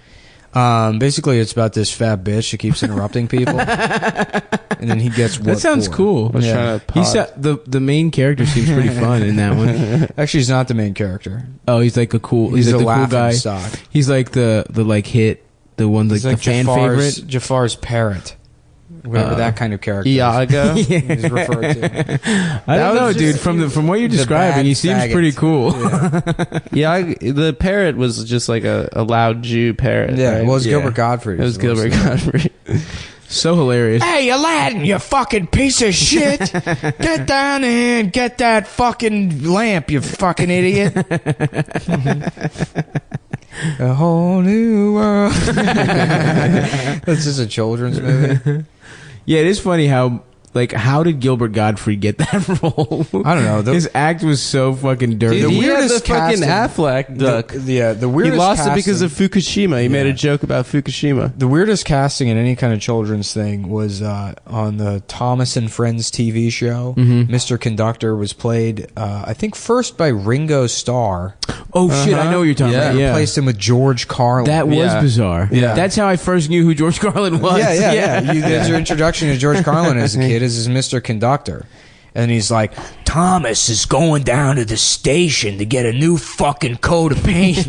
Basically, it's about this fat bitch that keeps interrupting people, and then he gets what that sounds for. cool. Yeah. The main character seems pretty fun in that one. Actually, he's not the main character. Oh, he's like a cool. He's like the cool laughing guy. stock. He's like the like hit. The one like the fan favorite. Jafar's parrot. Whatever that kind of character Iago is referred to. I don't know, dude. From what you're describing, he seems pretty cool. Yeah, the parrot was just like a loud Jew parrot. Yeah, right? well, it was Gilbert Gottfried. It was Gilbert Gottfried. So hilarious. Hey, Aladdin, you fucking piece of shit! Get down here and get that fucking lamp, you fucking idiot! A whole new world. That's just a children's movie. Yeah, it is funny how Like, how did Gilbert Gottfried get that role? I don't know. His act was so fucking dirty. Dude, The he had the weirdest fucking casting- Affleck duck. The He weirdest lost casting, it because of Fukushima. He made a joke about Fukushima. The weirdest casting in any kind of children's thing was on the Thomas and Friends TV show. Mr. Conductor was played, I think, first by Ringo Starr. Oh shit! I know what you're talking about. Yeah, Replaced him with George Carlin. that was bizarre. Yeah. That's how I first knew who George Carlin was. Yeah. That's your introduction to George Carlin as a kid, is Mr. Conductor. And he's like, Thomas is going down to the station to get a new fucking coat of paint.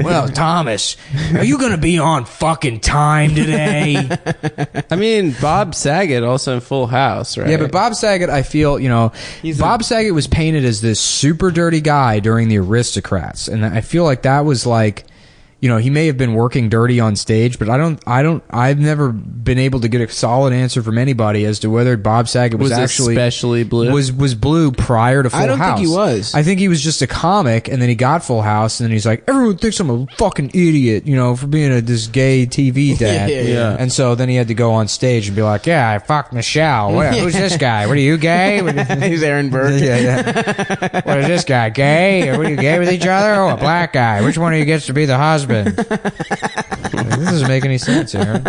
Well, Thomas, are you going to be on fucking time today? I mean, Bob Saget also in Full House, right? Yeah, but Bob Saget, I feel, Bob Saget was painted as this super dirty guy during the Aristocrats. And I feel like that was like, he may have been working dirty on stage, but I've never been able to get a solid answer from anybody as to whether Bob Saget was actually especially blue. Was blue prior to Full House. I don't think he was. I think he was just a comic, and then he got Full House, and then he's like, everyone thinks I'm a fucking idiot, for being this gay TV dad. Yeah. And so then he had to go on stage and be like, yeah, I fucked Michelle. Who's this guy? What are you, gay? He's Aaron Burr. Yeah. What is this guy, gay? Are you gay with each other? Oh, a black guy. Which one of you gets to be the husband? This doesn't make any sense, Aaron.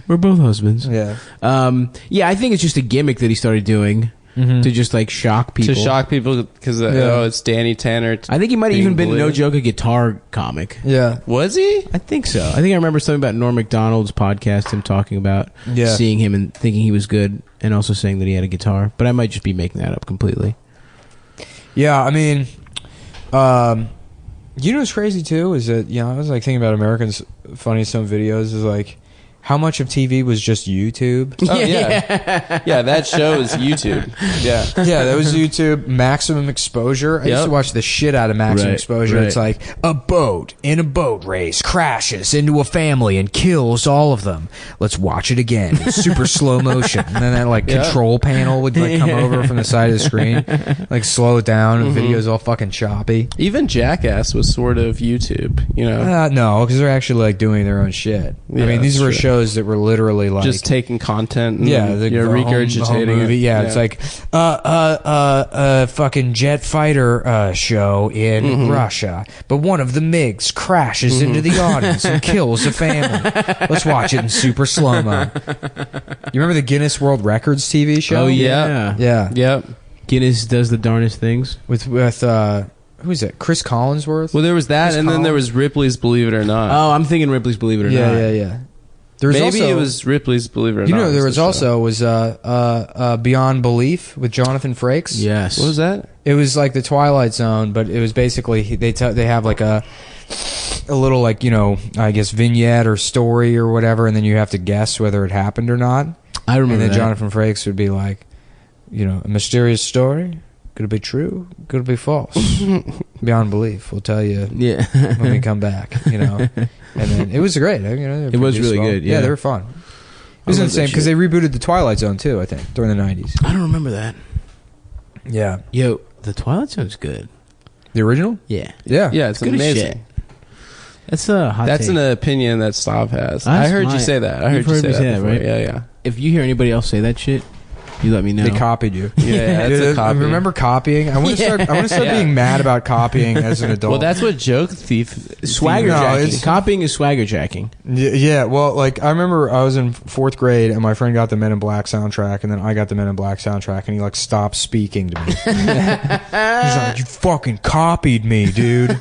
We're both husbands. Yeah. Yeah, I think it's just a gimmick that he started doing to just like shock people. To shock people because it's Danny Tanner. I think he might have even been, blue. no joke, a guitar comic. Yeah. Was he? I think so. I think I remember something about Norm Macdonald's podcast, him talking about seeing him and thinking he was good, and also saying that he had a guitar. But I might just be making that up completely. Yeah, I mean, what's crazy too is that I was like thinking about Americans' Funniest Home Videos is like how much of TV was just YouTube. Oh yeah, that show is YouTube. Yeah, that was YouTube. Maximum Exposure. I used to watch the shit out of Maximum Exposure. It's like a boat in a boat race crashes into a family and kills all of them. Let's watch it again. It's super slow motion, and then that control panel would come over from the side of the screen, slow it down. And the video's all fucking choppy. Even Jackass was sort of YouTube. No, because they're actually doing their own shit. Yeah, I mean, these were shows that were literally just taking content and regurgitating home movie. Yeah, it's like fucking jet fighter show in Russia, but one of the MiGs crashes into the audience and kills a family. Let's watch it in super slow-mo. You remember the Guinness World Records TV show? Oh yeah. Yep. Guinness does the darnest things with who is it? Chris Collinsworth? Well, there was that, and then there was Ripley's Believe It or Not. Oh, I'm thinking Ripley's Believe It or Not. Yeah. Maybe also, it was Ripley's Believe It or Not. There was Beyond Belief with Jonathan Frakes. Yes. What was that? It was like the Twilight Zone, but it was basically they have like a little I guess vignette or story or whatever, and then you have to guess whether it happened or not. I remember. And then that. Jonathan Frakes would be like, a mysterious story. Could it be true? Could it be false? Beyond belief. We'll tell you when we come back. And then it was great. It was really good. Yeah, they were fun. It was insane because they rebooted the Twilight Zone too. I think during the 90s. I don't remember that. Yeah. Yo, the Twilight Zone's good. The original? Yeah. Yeah. Yeah, it's good amazing. as shit. That's a hot That's take. an opinion that Stav has. I heard you say that. I heard you say that before. Right? Yeah. If you hear anybody else say that shit, you let me know. They copied you. Yeah, that's a copy. I remember copying. I want to start being mad about copying as an adult. Well, that's what joke thief swagger jacking. Copying is swagger jacking. Yeah. Well, I remember I was in 4th grade and my friend got the Men in Black soundtrack, and then I got the Men in Black soundtrack, and he stopped speaking to me. He's like, "You fucking copied me, dude."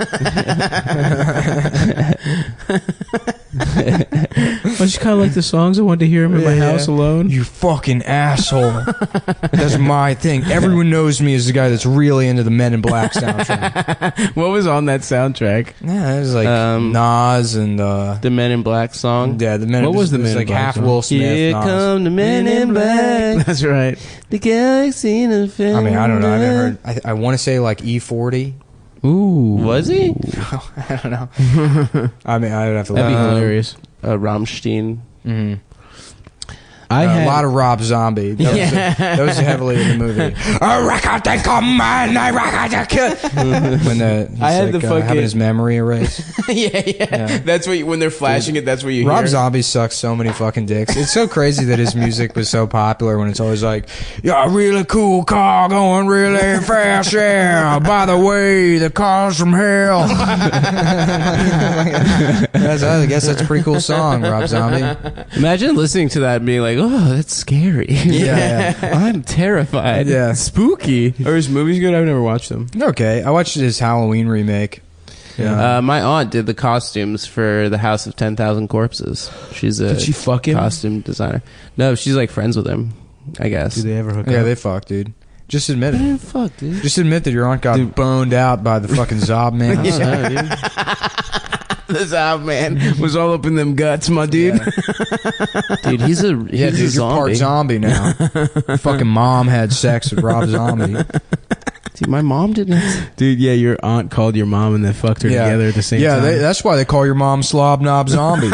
I just kind of like the songs. I wanted to hear them in my house alone. You fucking asshole. That's my thing. Everyone knows me as the guy that's really into the Men in Black soundtrack. What was on that soundtrack? Yeah, it was like Nas and the Men in Black song. Yeah, the Men. What was the Men in Black half song? Will Smith. Here Nas. come the Men in Black. That's right. The galaxy in a film. I mean, I don't know. I haven't heard. I want to say E40. Ooh. Was he? I don't know. I mean, I'd have to. That'd be hilarious. Rammstein. Mm-hmm. A lot of Rob Zombie. That was heavily in the movie. When I had the fucking having his memory erased. yeah. That's what when they're flashing it. That's what you Rob hear. Zombie sucks so many fucking dicks. It's so crazy that his music was so popular when it's always like, yeah, really cool car going really fast. Yeah. By the way, the car's from hell. I guess that's a pretty cool song, Rob Zombie. Imagine listening to that and being like, oh, that's scary. Yeah. I'm terrified. Yeah. Spooky. Are his movies good? I've never watched them. Okay, I watched his Halloween remake. Yeah. My aunt did the costumes for the House of 10,000 Corpses. She's a Did she fuck him? costume designer. No, she's like friends with him, I guess. Do they ever hook Yeah, up? they fucked, dude. Just admit it. Man, fuck, dude. Just admit that your aunt got boned out by the fucking Zob man. The Zob man was all up in them guts, my dude. Dude, he's a Dude, you're zombie. part zombie now. Your fucking mom had sex with Rob Zombie. Dude, my mom didn't. Dude, yeah, your aunt called your mom and then fucked her together at the same time. Yeah, that's why they call your mom Slob Knob Zombie.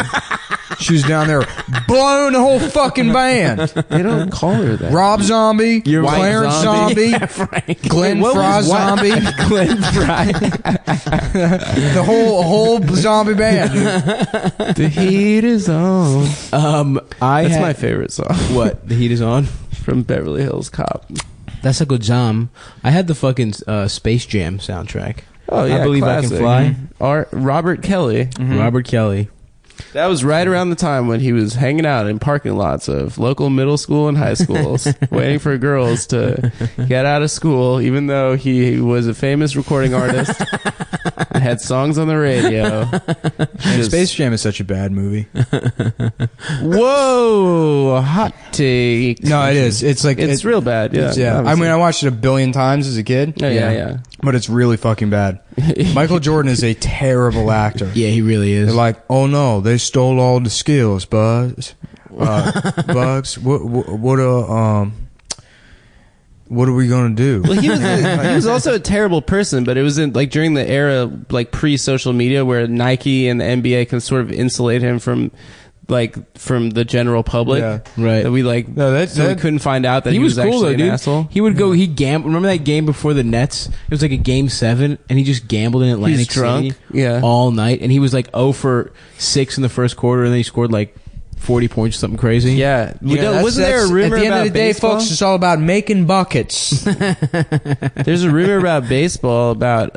She was down there blowing the whole fucking band. They don't call her that. Rob Zombie, Your white Clarence zombie. Zombie, Glenn Fry Zombie, Glenn Fry. the whole zombie band. The heat is on. That's my favorite song. What? The heat is on? From Beverly Hills Cop. That's a good jam. I had the fucking Space Jam soundtrack. Oh yeah, I Believe classic. I Can Fly. Robert Kelly. Robert Kelly. That was right around the time when he was hanging out in parking lots of local middle school and high schools, waiting for girls to get out of school, even though he was a famous recording artist and had songs on the radio. Space Jam is such a bad movie. Whoa, hot take. No, it is. It's like It's real bad. Yeah, I mean, I watched it a billion times as a kid. Yeah. But it's really fucking bad. Michael Jordan is a terrible actor. Yeah, he really is. They're like, oh no, they stole all the skills, Bugs. Bugs, what are we gonna do? Well, he was also a terrible person, but it was in like during the era like pre-social media where Nike and the NBA can sort of insulate him from the general public. Yeah. Right. That we like. No, we couldn't find out that he was cool actually though, an dude. asshole. He would go. He gambled. Remember that game before the Nets? It was like a game 7, and he just gambled in Atlantic He's drunk. City Yeah. all night, and he was like 0 for 6 in the first quarter, and then he scored like 40 points, something crazy. Yeah. Yeah, Wasn't there a rumor at the end about of the day, baseball? folks? It's all about making buckets. There's a rumor about baseball about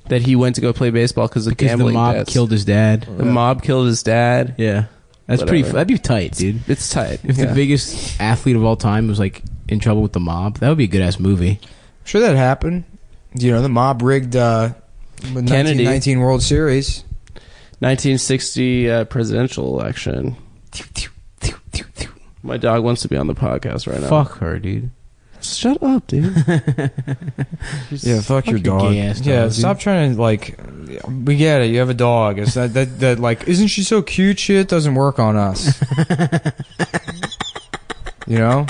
that he went to go play baseball because of because the gambling mob debts. killed his dad. The mob killed his dad. Yeah, that's Whatever. pretty. That'd be tight, dude. It's tight. If the biggest athlete of all time was like in trouble with the mob, that would be a good ass movie. Sure, that happened. You know, the mob rigged the Kennedy. 1919 World Series. 1960 presidential election. My dog wants to be on the podcast right now. Fuck her, dude. Shut up, dude. Yeah, fuck your your dog. gay-ass Yeah, dog, stop trying to like. We get it. You have a dog. It's that like. Isn't she so cute? Shit doesn't work on us. You know,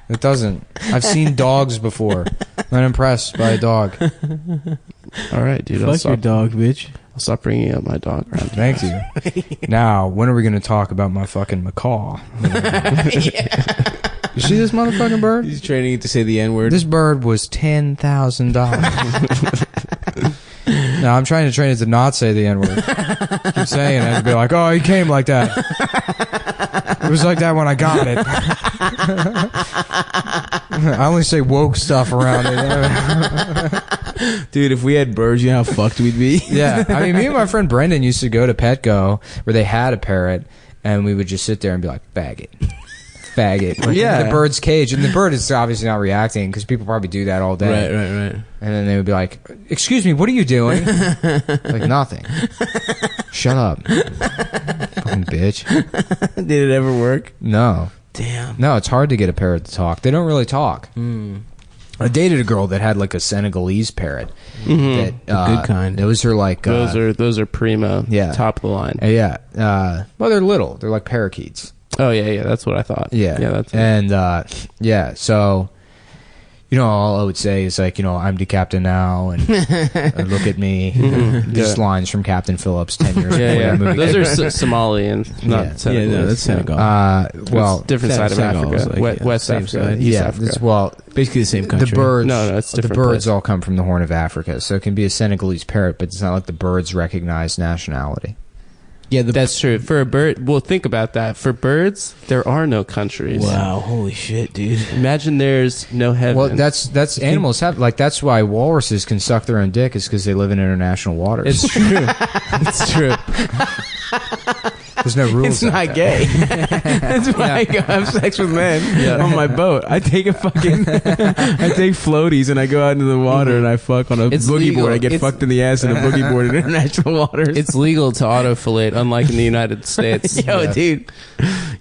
it doesn't. I've seen dogs before. I'm impressed by a dog. All right, dude. Fuck your dog, bitch. I'll stop bringing up my dog around. Thank you. Now, when are we going to talk about my fucking macaw? You see this motherfucking bird? He's training it to say the N-word. This bird was $10,000. No, I'm trying to train it to not say the N-word. Keep saying it and be like, oh, he came like that. It was like that when I got it. I only say woke stuff around it. Dude, if we had birds, you know how fucked we'd be? Yeah. I mean, me and my friend Brendan used to go to Petco where they had a parrot, and we would just sit there and be like, faggot. Faggot. Like, Yeah. the bird's cage. And the bird is obviously not reacting because people probably do that all day. Right. And then they would be like, excuse me, what are you doing? Like, nothing. Shut up. Fucking bitch. Did it ever work? No. Damn. No, it's hard to get a parrot to talk. They don't really talk. I dated a girl that had like a Senegalese parrot. That, The good kind. It was her like... Those are primo. Yeah. Top of the line. yeah. Well, they're little. They're like parakeets. Oh yeah. That's what I thought. Yeah. Yeah. That's and yeah. So, all I would say is like, I'm the captain now, and look at me. Just lines from Captain Phillips 10 years ago. Those are Somali and not Senegal. Yeah, no, that's Senegal. Well, different side of Africa. Like, West same Africa. side. East Africa. Well, basically the same country. the birds. No, it's different. The birds place. all come from the Horn of Africa, so it can be a Senegalese parrot, but it's not like the birds recognize nationality. Yeah, that's true. For a bird, well, think about that. For birds, there are no countries. Wow, holy shit, dude. Imagine there's no heaven. Well, that's animals have, like, that's why walruses can suck their own dick, is because they live in international waters. It's true. It's true. There's no rules. It's not gay. That's why I go have sex with men on my boat. I take I take floaties and I go out into the water and I fuck on a boogie legal. board. I get fucked in the ass in a boogie board in international waters. It's legal to autofillate, unlike in the United States. Yo, dude,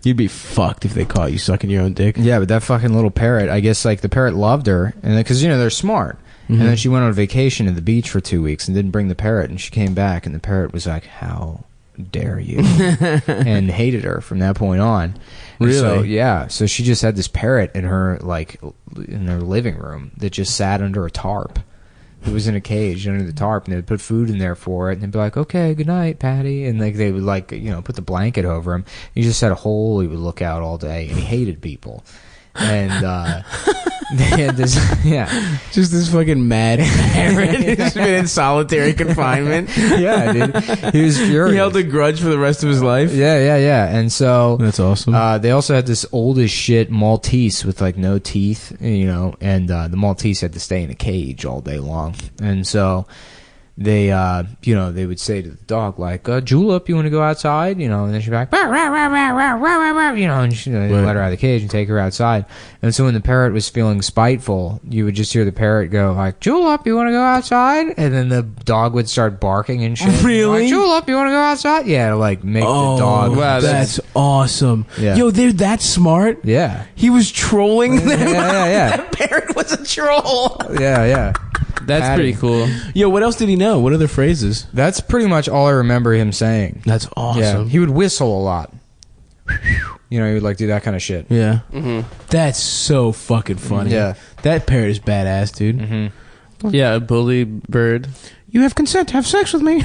you'd be fucked if they caught you sucking your own dick. Yeah, but that fucking little parrot, I guess, like, the parrot loved her, and because they're smart. And then she went on vacation at the beach for 2 weeks and didn't bring the parrot, and she came back, and the parrot was like, "How dare you?" and hated her from that point on. And Really? so she just had this parrot in her living room that just sat under a tarp. It was in a cage under the tarp, and they'd put food in there for it, and they'd be like, "Okay, good night, Patty," and like they would put the blanket over him. He just had a hole he would look out all day, and he hated people. And they had this, just this fucking mad parrot who's been in solitary confinement. Yeah, dude, he was furious. He held a grudge for the rest of his life. Yeah. And so That's awesome. They also had this old as shit Maltese with like no teeth, and the Maltese had to stay in a cage all day long, and so they they would say to the dog, like, "Julep, you want to go outside?" And then she'd be like, "Rah, rah, rah, rah, rah, rah, rah," and she'd let her out of the cage and take her outside. And so when the parrot was feeling spiteful, you would just hear the parrot go like, "Julep, you want to go outside?" And then the dog would start barking and shit. Really? Like, "Julep, you want to go outside?" Yeah, to like make the dog. Wow, that's awesome. Yeah. Yo, they're that smart. Yeah. He was trolling them. Yeah. The parrot was a troll. Yeah. That's Patty. pretty cool. Yo, what else did he know? What other phrases? That's pretty much all I remember him saying. That's awesome. Yeah. He would whistle a lot. He would like do that kind of shit. Yeah. That's so fucking funny. Yeah. That parrot is badass, dude. Yeah, a bully bird. You have consent to have sex with me.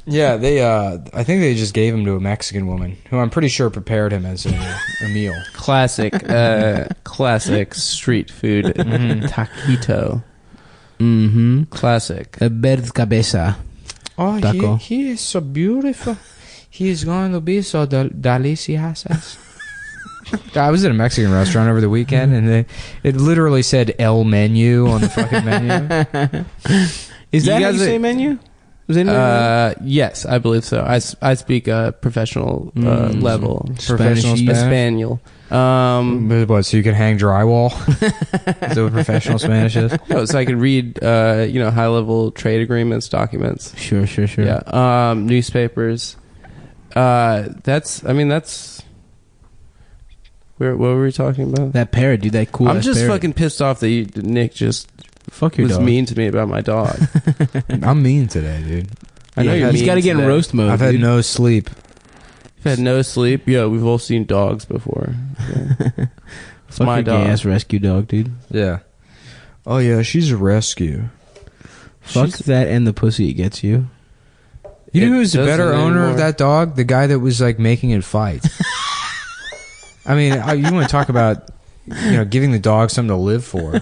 Yeah, they. I think they just gave him to a Mexican woman who I'm pretty sure prepared him as a meal. Classic street food. Taquito. Classic. A bird cabeza. Oh, Taco. he is so beautiful. He is going to be so delicious. I was at a Mexican restaurant over the weekend, and it literally said "El Menu" on the fucking menu. Is that how guys you say menu? Was it Yes, I believe so. I speak professional level. Professional Spanish. What? So you can hang drywall? Is that what professional Spanish is? No, so I can read, high level trade agreements, documents. Sure. Yeah. Newspapers. That's. What were we talking about? That parrot, dude. That cool. I'm just parrot. fucking pissed off that Nick just Fuck your was dog. mean to me about my dog. I'm mean today, dude. I know you're He's mean got to get in today. roast mode. I've had dude. no sleep. You've had no sleep. Yeah, we've all seen dogs before. Yeah. It's Fuck my your dog. gay-ass rescue dog, dude. Yeah. Oh yeah, she's a rescue. Fuck that and the pussy it gets you. You know It who's the better doesn't owner anymore. of that dog? The guy that was like making it fight. I mean, you want to talk about giving the dog something to live for?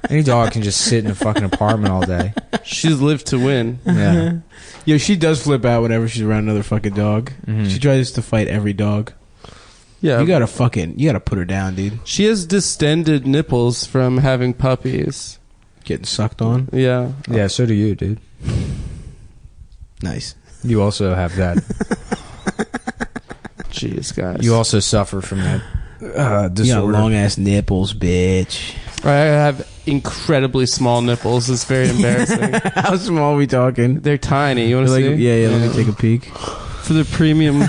Any dog can just sit in a fucking apartment all day. She's lived to win. Yeah. Yo, she does flip out whenever she's around another fucking dog. She tries to fight every dog. Yeah. You gotta put her down, dude. She has distended nipples from having puppies. Getting sucked on. Yeah. Yeah. So do you, dude. Nice. You also have that. Jeez, guys. You also suffer from that You got disorder. long ass nipples, bitch. I have incredibly small nipples. It's very embarrassing. How small are we talking? They're tiny. You want to see? Yeah. Let me take a peek. For the premium.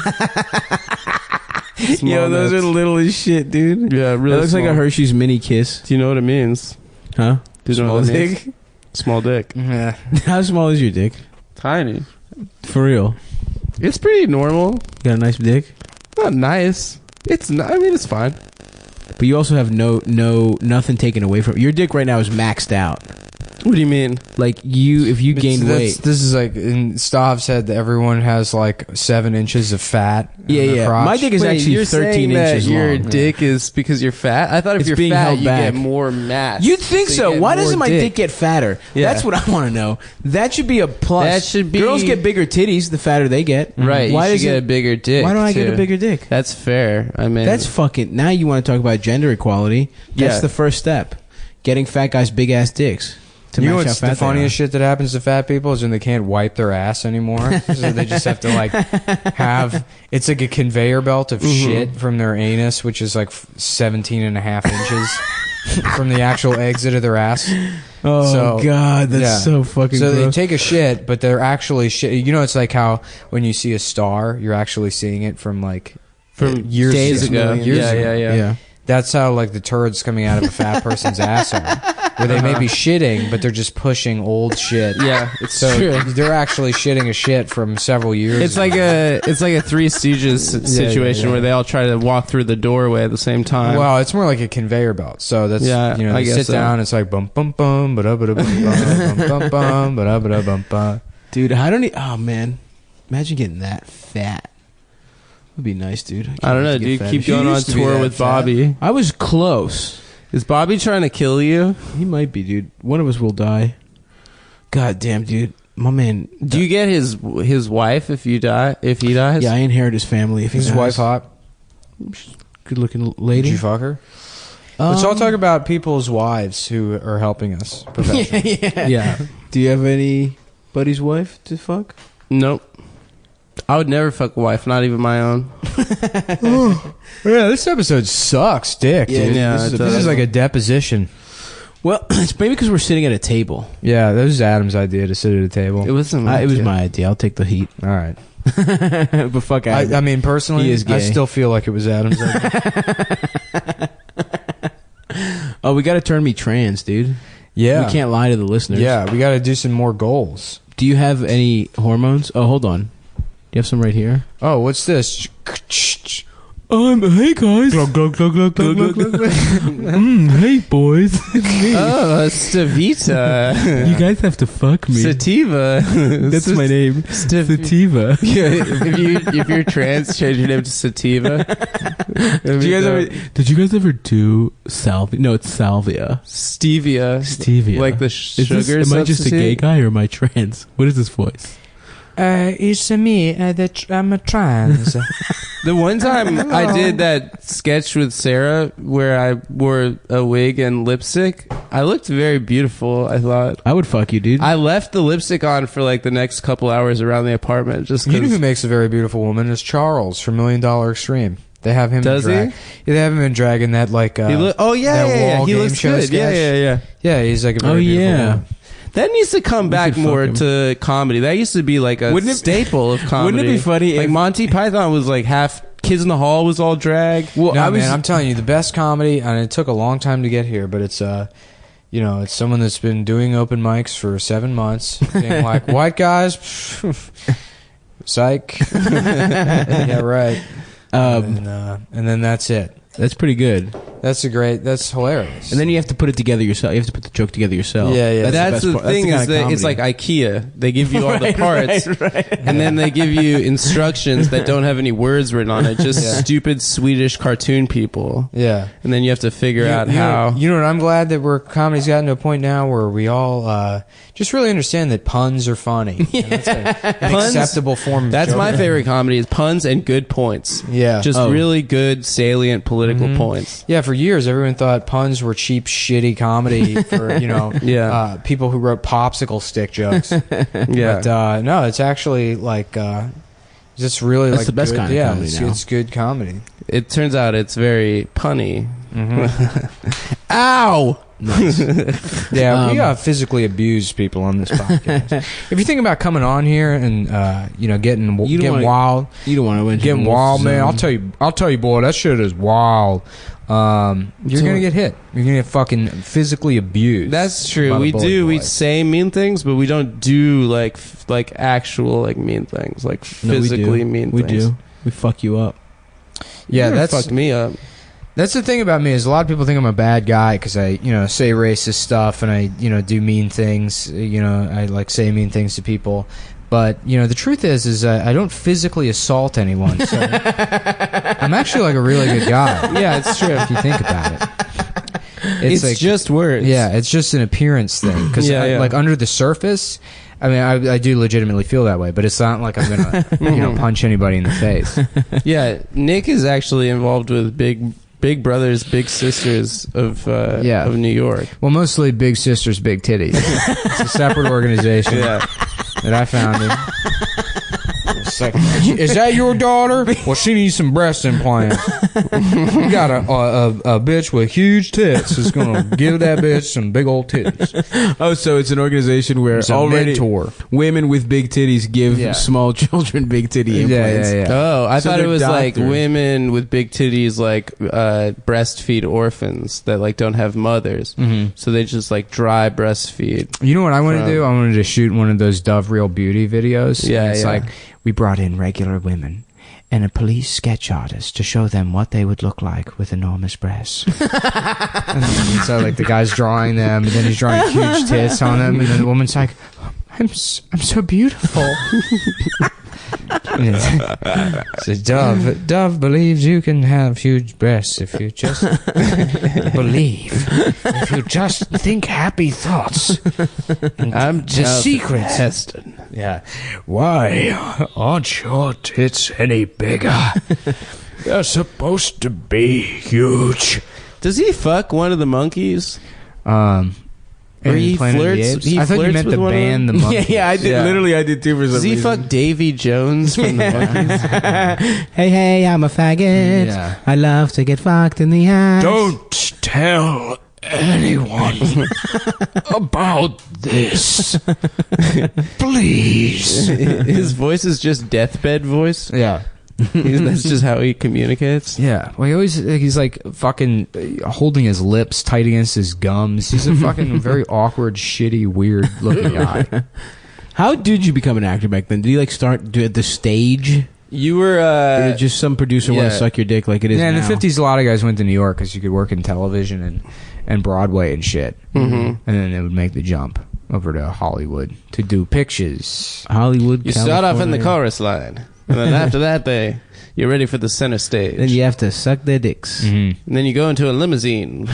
Yo, those are little as shit, dude. Yeah, really. That looks like small. a Hershey's mini kiss. Do you know what it means? Huh? Do you know Small what it means? dick? Small dick. Yeah. How small is your dick? Tiny. For real? It's pretty normal. You got a nice dick? Not nice. It's not. I mean, it's fine. but you also have nothing taken away from your dick. Right now is maxed out. What do you mean? Like if you gain weight. This is like in Stav's head that everyone has like 7 inches of fat. Yeah. Crotch. My dick is actually you're 13 saying inches that long. your dick is because you're fat? I thought if It's you're being fat, held you back. get more mass. You'd think so. you get Why more doesn't my dick get fatter? Yeah. That's what I want to know. That should be a plus. That should be- Girls get bigger titties the fatter they get. Right. Why you does should get it? a bigger dick. Why don't I get too. a bigger dick? That's fair. I mean, That's fucking. Now you want to talk about gender equality? That's Yeah. the first step. Getting fat guys big ass dicks. To You know match what's how fat the funniest shit that happens to fat people is when they can't wipe their ass anymore. So they just have to like have, it's like a conveyor belt of shit from their anus, which is like 17 and a half inches from the actual exit of their ass. Oh So, god, that's yeah. so fucking So they gross. take a shit, but they're actually shit. You know, it's like how when you see a star, you're actually seeing it from like from years days ago. Years yeah, ago. yeah. That's how like the turds coming out of a fat person's ass are, where they may be shitting, but they're just pushing old shit. Yeah, it's So true. they're actually shitting a shit from several years. It's like a Three Stooges situation where they all try to walk through the doorway at the same time. Well, it's more like a conveyor belt. So that's Yeah, you know, I they guess sit so. down. It's like bum bum bum ba da ba da bum bum bum ba da ba da bum bum. Dude, how don't oh man, imagine getting that fat. Would be nice, dude. I don't know, dude. Keep going on tour with Bobby. I was close. Is Bobby trying to kill you? He might be, dude. One of us will die. God damn, dude. My man. Do you get his wife if you die? If he dies? Yeah, I inherit his family. If His he wife dies. hot? Good looking Did lady. you fuck her? Let's all talk about people's wives who are helping us. professionally. Yeah. Do you have any buddy's wife to fuck? Nope. I would never fuck a wife, not even my own. Yeah, this episode sucks, dick. Yeah, dude. yeah, this it is does. like a deposition. Well, it's maybe because we're sitting at a table. Yeah, that was Adam's idea to sit at a table. It wasn't. It was idea. my idea. I'll take the heat. All right. But fuck Adam. I mean, personally, He is I gay. still feel like it was Adam's idea. Oh, we got to turn me trans, dude. Yeah. We can't lie to the listeners. Yeah, we got to do some more goals. Do you have any hormones? Oh, hold on. Do you have some right here? Oh, what's this? Hey guys. Glug, glug, glug, glug, glug, glug, glug. Hey boys. Oh, Stavita. You guys have to fuck me. Sativa. That's my name. Sativa. if you're trans, change your name to Sativa. Did you guys ever do salvia? No, it's salvia. Stevia? Stevia. Like the Is sugar this, am I just a gay substitute? guy or am I trans? What is this voice? It's me. I'm a trans. The one time I did that sketch with Sarah where I wore a wig and lipstick, I looked very beautiful, I thought. I would fuck you, dude. I left the lipstick on for like the next couple hours around the apartment just You know who because. makes a very beautiful woman is Charles from $1 Million Extreme. They have him. Does in drag. he? Yeah, they have him in drag in that like. Oh yeah, that yeah, wall he game looks show good. Yeah, sketch. yeah, yeah. Yeah, he's like a very beautiful woman. That needs to come back should more fuck him. to comedy. That used to be like a Wouldn't it- staple of comedy. Wouldn't it be funny Like if- Monty Python was like half Kids in the Hall was all drag. Well, No, I was. man, I'm telling you, the best comedy, and it took a long time to get here, but it's you know, it's someone that's been doing open mics for 7 months, being like, white guys, psych, yeah, right, and then that's it. That's pretty good. That's hilarious. And then you have to put it together yourself. You have to put the joke together yourself. Yeah, yeah. That's the best part. thing That's is the that kind of it's like comedy. IKEA. They give you all the parts, right. and then they give you instructions that don't have any words written on it. Just Yeah. stupid Swedish cartoon people. yeah. And then you have to figure out you how. know what? I'm glad that comedy's gotten to a point now where we all just really understand that puns are funny. And that's an Puns- acceptable form of That's my joking. favorite comedy is puns and good points. Yeah. Just Oh. really good salient political points. Yeah, for years everyone thought puns were cheap, shitty comedy for Yeah. people who wrote popsicle stick jokes. Yeah. But no, it's actually like just really That's like the best good, kind of yeah, comedy now. it's good comedy. It turns out it's very punny. Ow! Yeah, we physically abuse people on this podcast. If you think about coming on here and getting You don't wanna- wild, You don't want to getting wild, man. I'll tell you, boy, that shit is wild. You're gonna get hit. You're gonna get fucking physically abused. That's true. by the We bully do. We boys. say mean things, but we don't do like actual like mean things, like physically mean We things. do. We fuck you up. Yeah, You that's fucked me up. That's the thing about me is a lot of people think I'm a bad guy because I, say racist stuff and I, do mean things. I like say mean things to people. But the truth is I don't physically assault anyone. So I'm actually like a really good guy. Yeah, it's true if you think about it. It's like, just words. Yeah, it's just an appearance thing. Because like under the surface, I mean, I do legitimately feel that way, but it's not like I'm gonna, punch anybody in the face. Yeah, Nick is actually involved with Big Brothers, Big Sisters of New York. Well, mostly Big Sisters, Big Titties. It's a separate organization that I founded. Is that your daughter? Well, she needs some breast implants. You got a bitch with huge tits who's going to give that bitch some big old titties. Oh, so it's an organization where already mentor. Women with big titties give small children big titty implants. Yeah. Oh, I thought it was doctors. like women with big titties like breastfeed orphans that like don't have mothers. Mm-hmm. So they just like dry breastfeed. You know what I wanted to do? I wanted to shoot one of those Dove Real Beauty videos. Yeah, it's like we brought in regular women and a police sketch artist to show them what they would look like with enormous breasts. And so like the guy's drawing them, and then he's drawing huge tits on them, and then the woman's like, I'm so beautiful. So Dove believes you can have huge breasts if you just believe. If you just think happy thoughts. I'm the secret. Heston. Yeah. Why aren't your tits any bigger? They're supposed to be huge. Does he fuck one of the monkeys? Or he Planet of the flirts. Apes? He I thought you flirts meant with the one of band, the them? Monkeys. Yeah, I did. Yeah. Literally, I did too for some Does he reason. fuck Davy Jones from the Monkeys? Hey, I'm a faggot. Yeah. I love to get fucked in the ass. Don't tell anyone about this. Please. His voice is just deathbed voice. Yeah. That's just how he communicates. Yeah. Well, he's like fucking holding his lips tight against his gums. He's a fucking very awkward, shitty, weird looking guy. How did you become an actor back then? Did you like start at the stage? You were Or did just some producer want to suck your dick like it is Yeah, in now? the 50s, a lot of guys went to New York because you could work in television and Broadway and shit. Mm-hmm. And then they would make the jump over to Hollywood to do pictures. Hollywood, You start off in the chorus line, and then after that, you're ready for the center stage. Then you have to suck their dicks. Mm-hmm. And then you go into a limousine.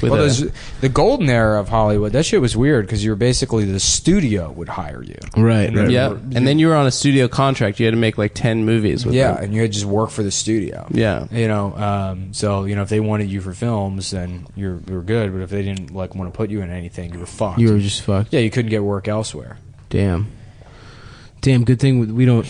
The golden era of Hollywood, that shit was weird because you were basically the studio would hire you. Right. Yeah, and then you were on a studio contract. You had to make like 10 movies with them. And you had to just work for the studio. Yeah. So if they wanted you for films, then you were good. But if they didn't like want to put you in anything, you were fucked. You were just fucked. Yeah, you couldn't get work elsewhere. Damn. Good thing we don't.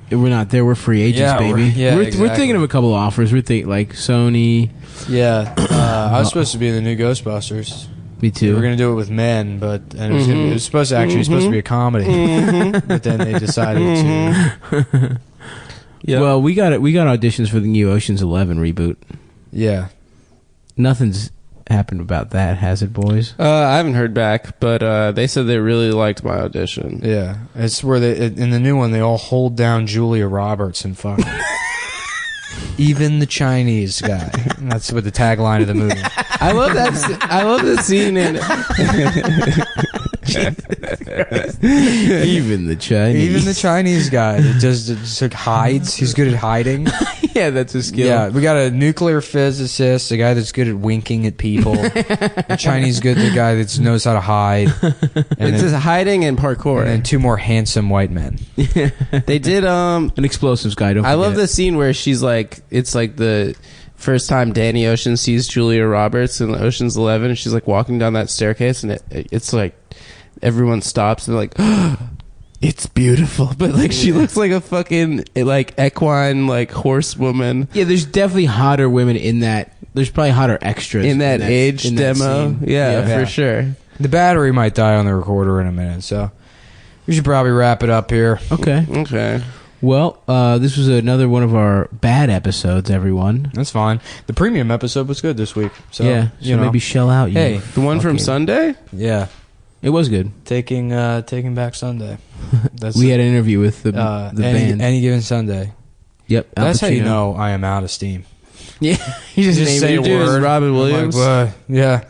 We're not there. We're free agents, baby. We're thinking of a couple of offers. We're thinking like Sony. Yeah, I was supposed to be in the new Ghostbusters. Me too. We're gonna do it with men, it was supposed to be a comedy, but then they decided to. Yeah. Well, we got auditions for the new Ocean's 11 reboot. Yeah, nothing's happened about that, has it, boys? I haven't heard back, but they said they really liked my audition. Yeah, it's where in the new one they all hold down Julia Roberts and fuck. Even the Chinese guy. That's what the tagline of the movie. I love the scene in. Even the Chinese guy that just like hides. He's good at hiding. Yeah, that's a skill. Yeah, we got a nuclear physicist, a guy that's good at winking at people. A Chinese the guy that knows how to hide. And it's just hiding and parkour. And then two more handsome white men. They did an explosives guy. I love the scene where she's like, it's like the first time Danny Ocean sees Julia Roberts in Ocean's 11, and she's like walking down that staircase, and it's like everyone stops and they're like, oh, it's beautiful, but like she looks like a fucking like equine like horsewoman. Yeah, there's definitely hotter women in that. There's probably hotter extras in that age demo. Yeah, for sure. The battery might die on the recorder in a minute, so we should probably wrap it up here. Okay. Well, this was another one of our bad episodes, everyone. That's fine. The premium episode was good this week. So, so maybe shell out. Hey, the one from Sunday? Yeah. It was good. Taking Back Sunday. We had an interview with the band. Any Given Sunday. Yep. That's how you know I am out of steam. Yeah, you just say a word. Robin Williams. Like, yeah.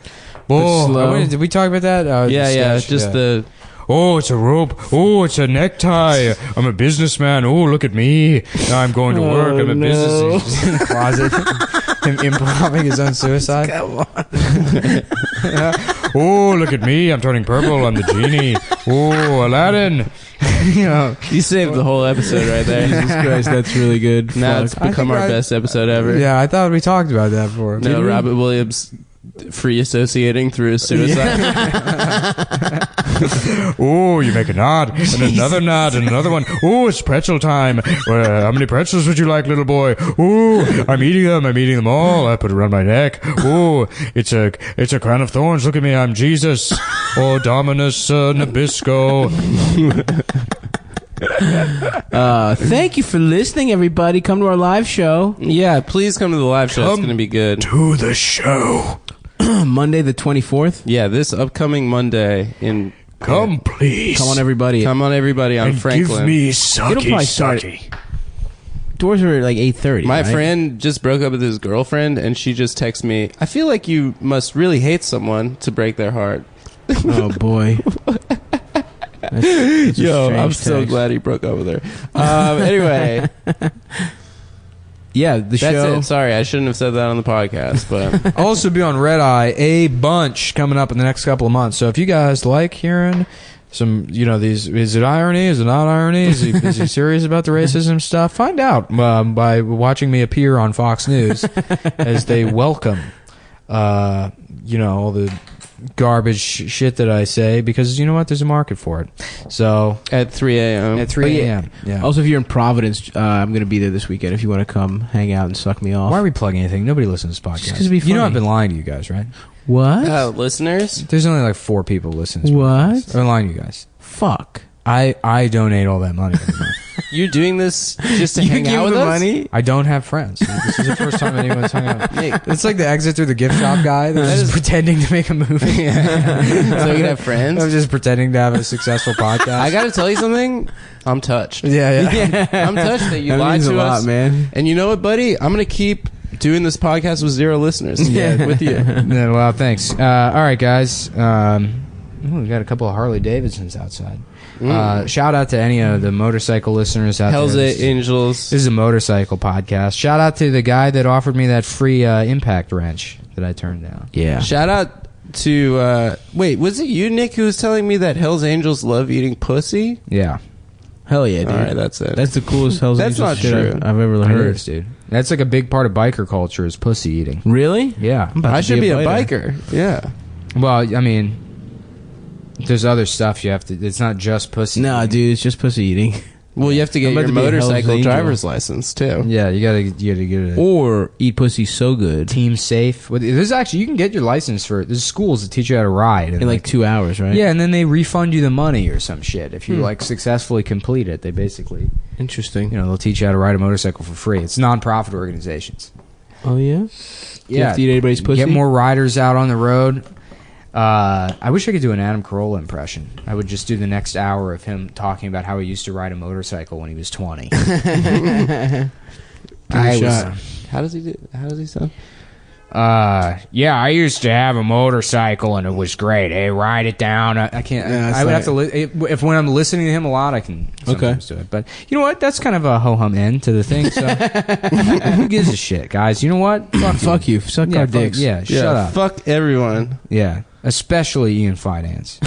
Oh, slow. did we talk about that? Yeah. Sketch? Just the. Oh, it's a rope. Oh, it's a necktie. I'm a businessman. Oh, look at me. Now I'm going to work. I'm a business. He's just in the closet. Him improving his own suicide. Come on. Oh, look at me. I'm turning purple. I'm the genie. Oh, Aladdin. You saved the whole episode right there. Jesus Christ, that's really good. Now it's become our best episode ever. Yeah, I thought we talked about that before. No, Robert Williams free associating through his suicide. Oh, you make a nod, and another nod, and another one. Oh, it's pretzel time. How many pretzels would you like, little boy? Oh, I'm eating them all. I put it around my neck. Oh, it's a crown of thorns. Look at me, I'm Jesus. Oh, Dominus Nabisco. Thank you for listening, everybody. Come to our live show. Yeah, please come to the live show. It's going to be good. To the show. Monday the 24th. Yeah, this upcoming Monday in... Come, please. Come on, everybody. Come on, everybody, on and Franklin. give me It'll probably start. sucky. Doors are at like 8:30. My right? friend just broke up with his girlfriend, and she just texted me, I feel like you must really hate someone to break their heart. Oh, boy. That's a Yo, strange I'm so text. glad he broke up with her. Anyway, Yeah, the that's show. it. Sorry, I shouldn't have said that on the podcast, but I'll also be on Red Eye a bunch coming up in the next couple of months. So if you guys like hearing some, these, is it irony? Is it not irony? Is he serious about the racism stuff? Find out by watching me appear on Fox News as they welcome, all the garbage shit that I say, because you know what? There's a market for it. So at 3 a.m. At 3 a.m. Yeah. Also, if you're in Providence, I'm going to be there this weekend if you want to come hang out and suck me off. Why are we plugging anything? Nobody listens to this podcast. Just 'cause it'd be You know funny. I've been lying to you guys, right? What? Listeners? There's only like 4 people listening to this What? podcast. I've been lying to you guys. Fuck. I donate all that money every month. You're doing this just to You hang give out with the us? money? I don't have friends. This is the first time anyone's hung out. It's like the exit through the gift shop guy that's just pretending to make a movie. So you can have friends? I'm just pretending to have a successful podcast. I got to tell you something. I'm touched. yeah. I'm touched that you That lied means to a us. lot, man. And you know what, buddy? I'm going to keep doing this podcast with 0 listeners. Yeah, with you. Yeah, well, thanks. All right, we got a couple of Harley Davidsons outside. Shout out to any of the motorcycle listeners out Hell's there. Angels. This is a motorcycle podcast. Shout out to the guy that offered me that free impact wrench that I turned down. Yeah. Shout out to... wait, was it you, Nick, who was telling me that Hell's Angels love eating pussy? Yeah. Hell yeah, dude. All right, that's it. That's the coolest Hell's That's Angels not shit true. I've ever It heard. is, dude. That's like a big part of biker culture is pussy eating. Really? Yeah. I'm about I to should be a biter. biker. Yeah. Well, I mean, there's other stuff you have to... It's not just pussy Nah, eating. dude, it's just pussy eating. Well, you have to get I'm about your to be a Hell's motorcycle Angel. driver's license, too. Yeah, you gotta get it. Or eat pussy so good. Team safe. There's actually... You can get your license for... There's schools that teach you how to ride. In like 2 hours, right? Yeah, and then they refund you the money or some shit. If you like successfully complete it, they basically... Interesting. they'll teach you how to ride a motorcycle for free. It's non-profit organizations. Oh, yeah? Do you have to eat anybody's pussy? Get more riders out on the road. I wish I could do an Adam Carolla impression. I would just do the next hour of him talking about how he used to ride a motorcycle when he was 20. How does he sound? Yeah, I used to have a motorcycle and it was great. Hey, ride it down. I can't. Yeah, it's I would like- have to. If when I'm listening to him a lot, I can sometimes do it. But you know what? That's kind of a ho hum end to the thing. So who gives a shit, guys? You know what? Fuck you. Suck Yeah, our fuck- dicks. yeah, shut up. Fuck everyone. Yeah, especially Ian Finance.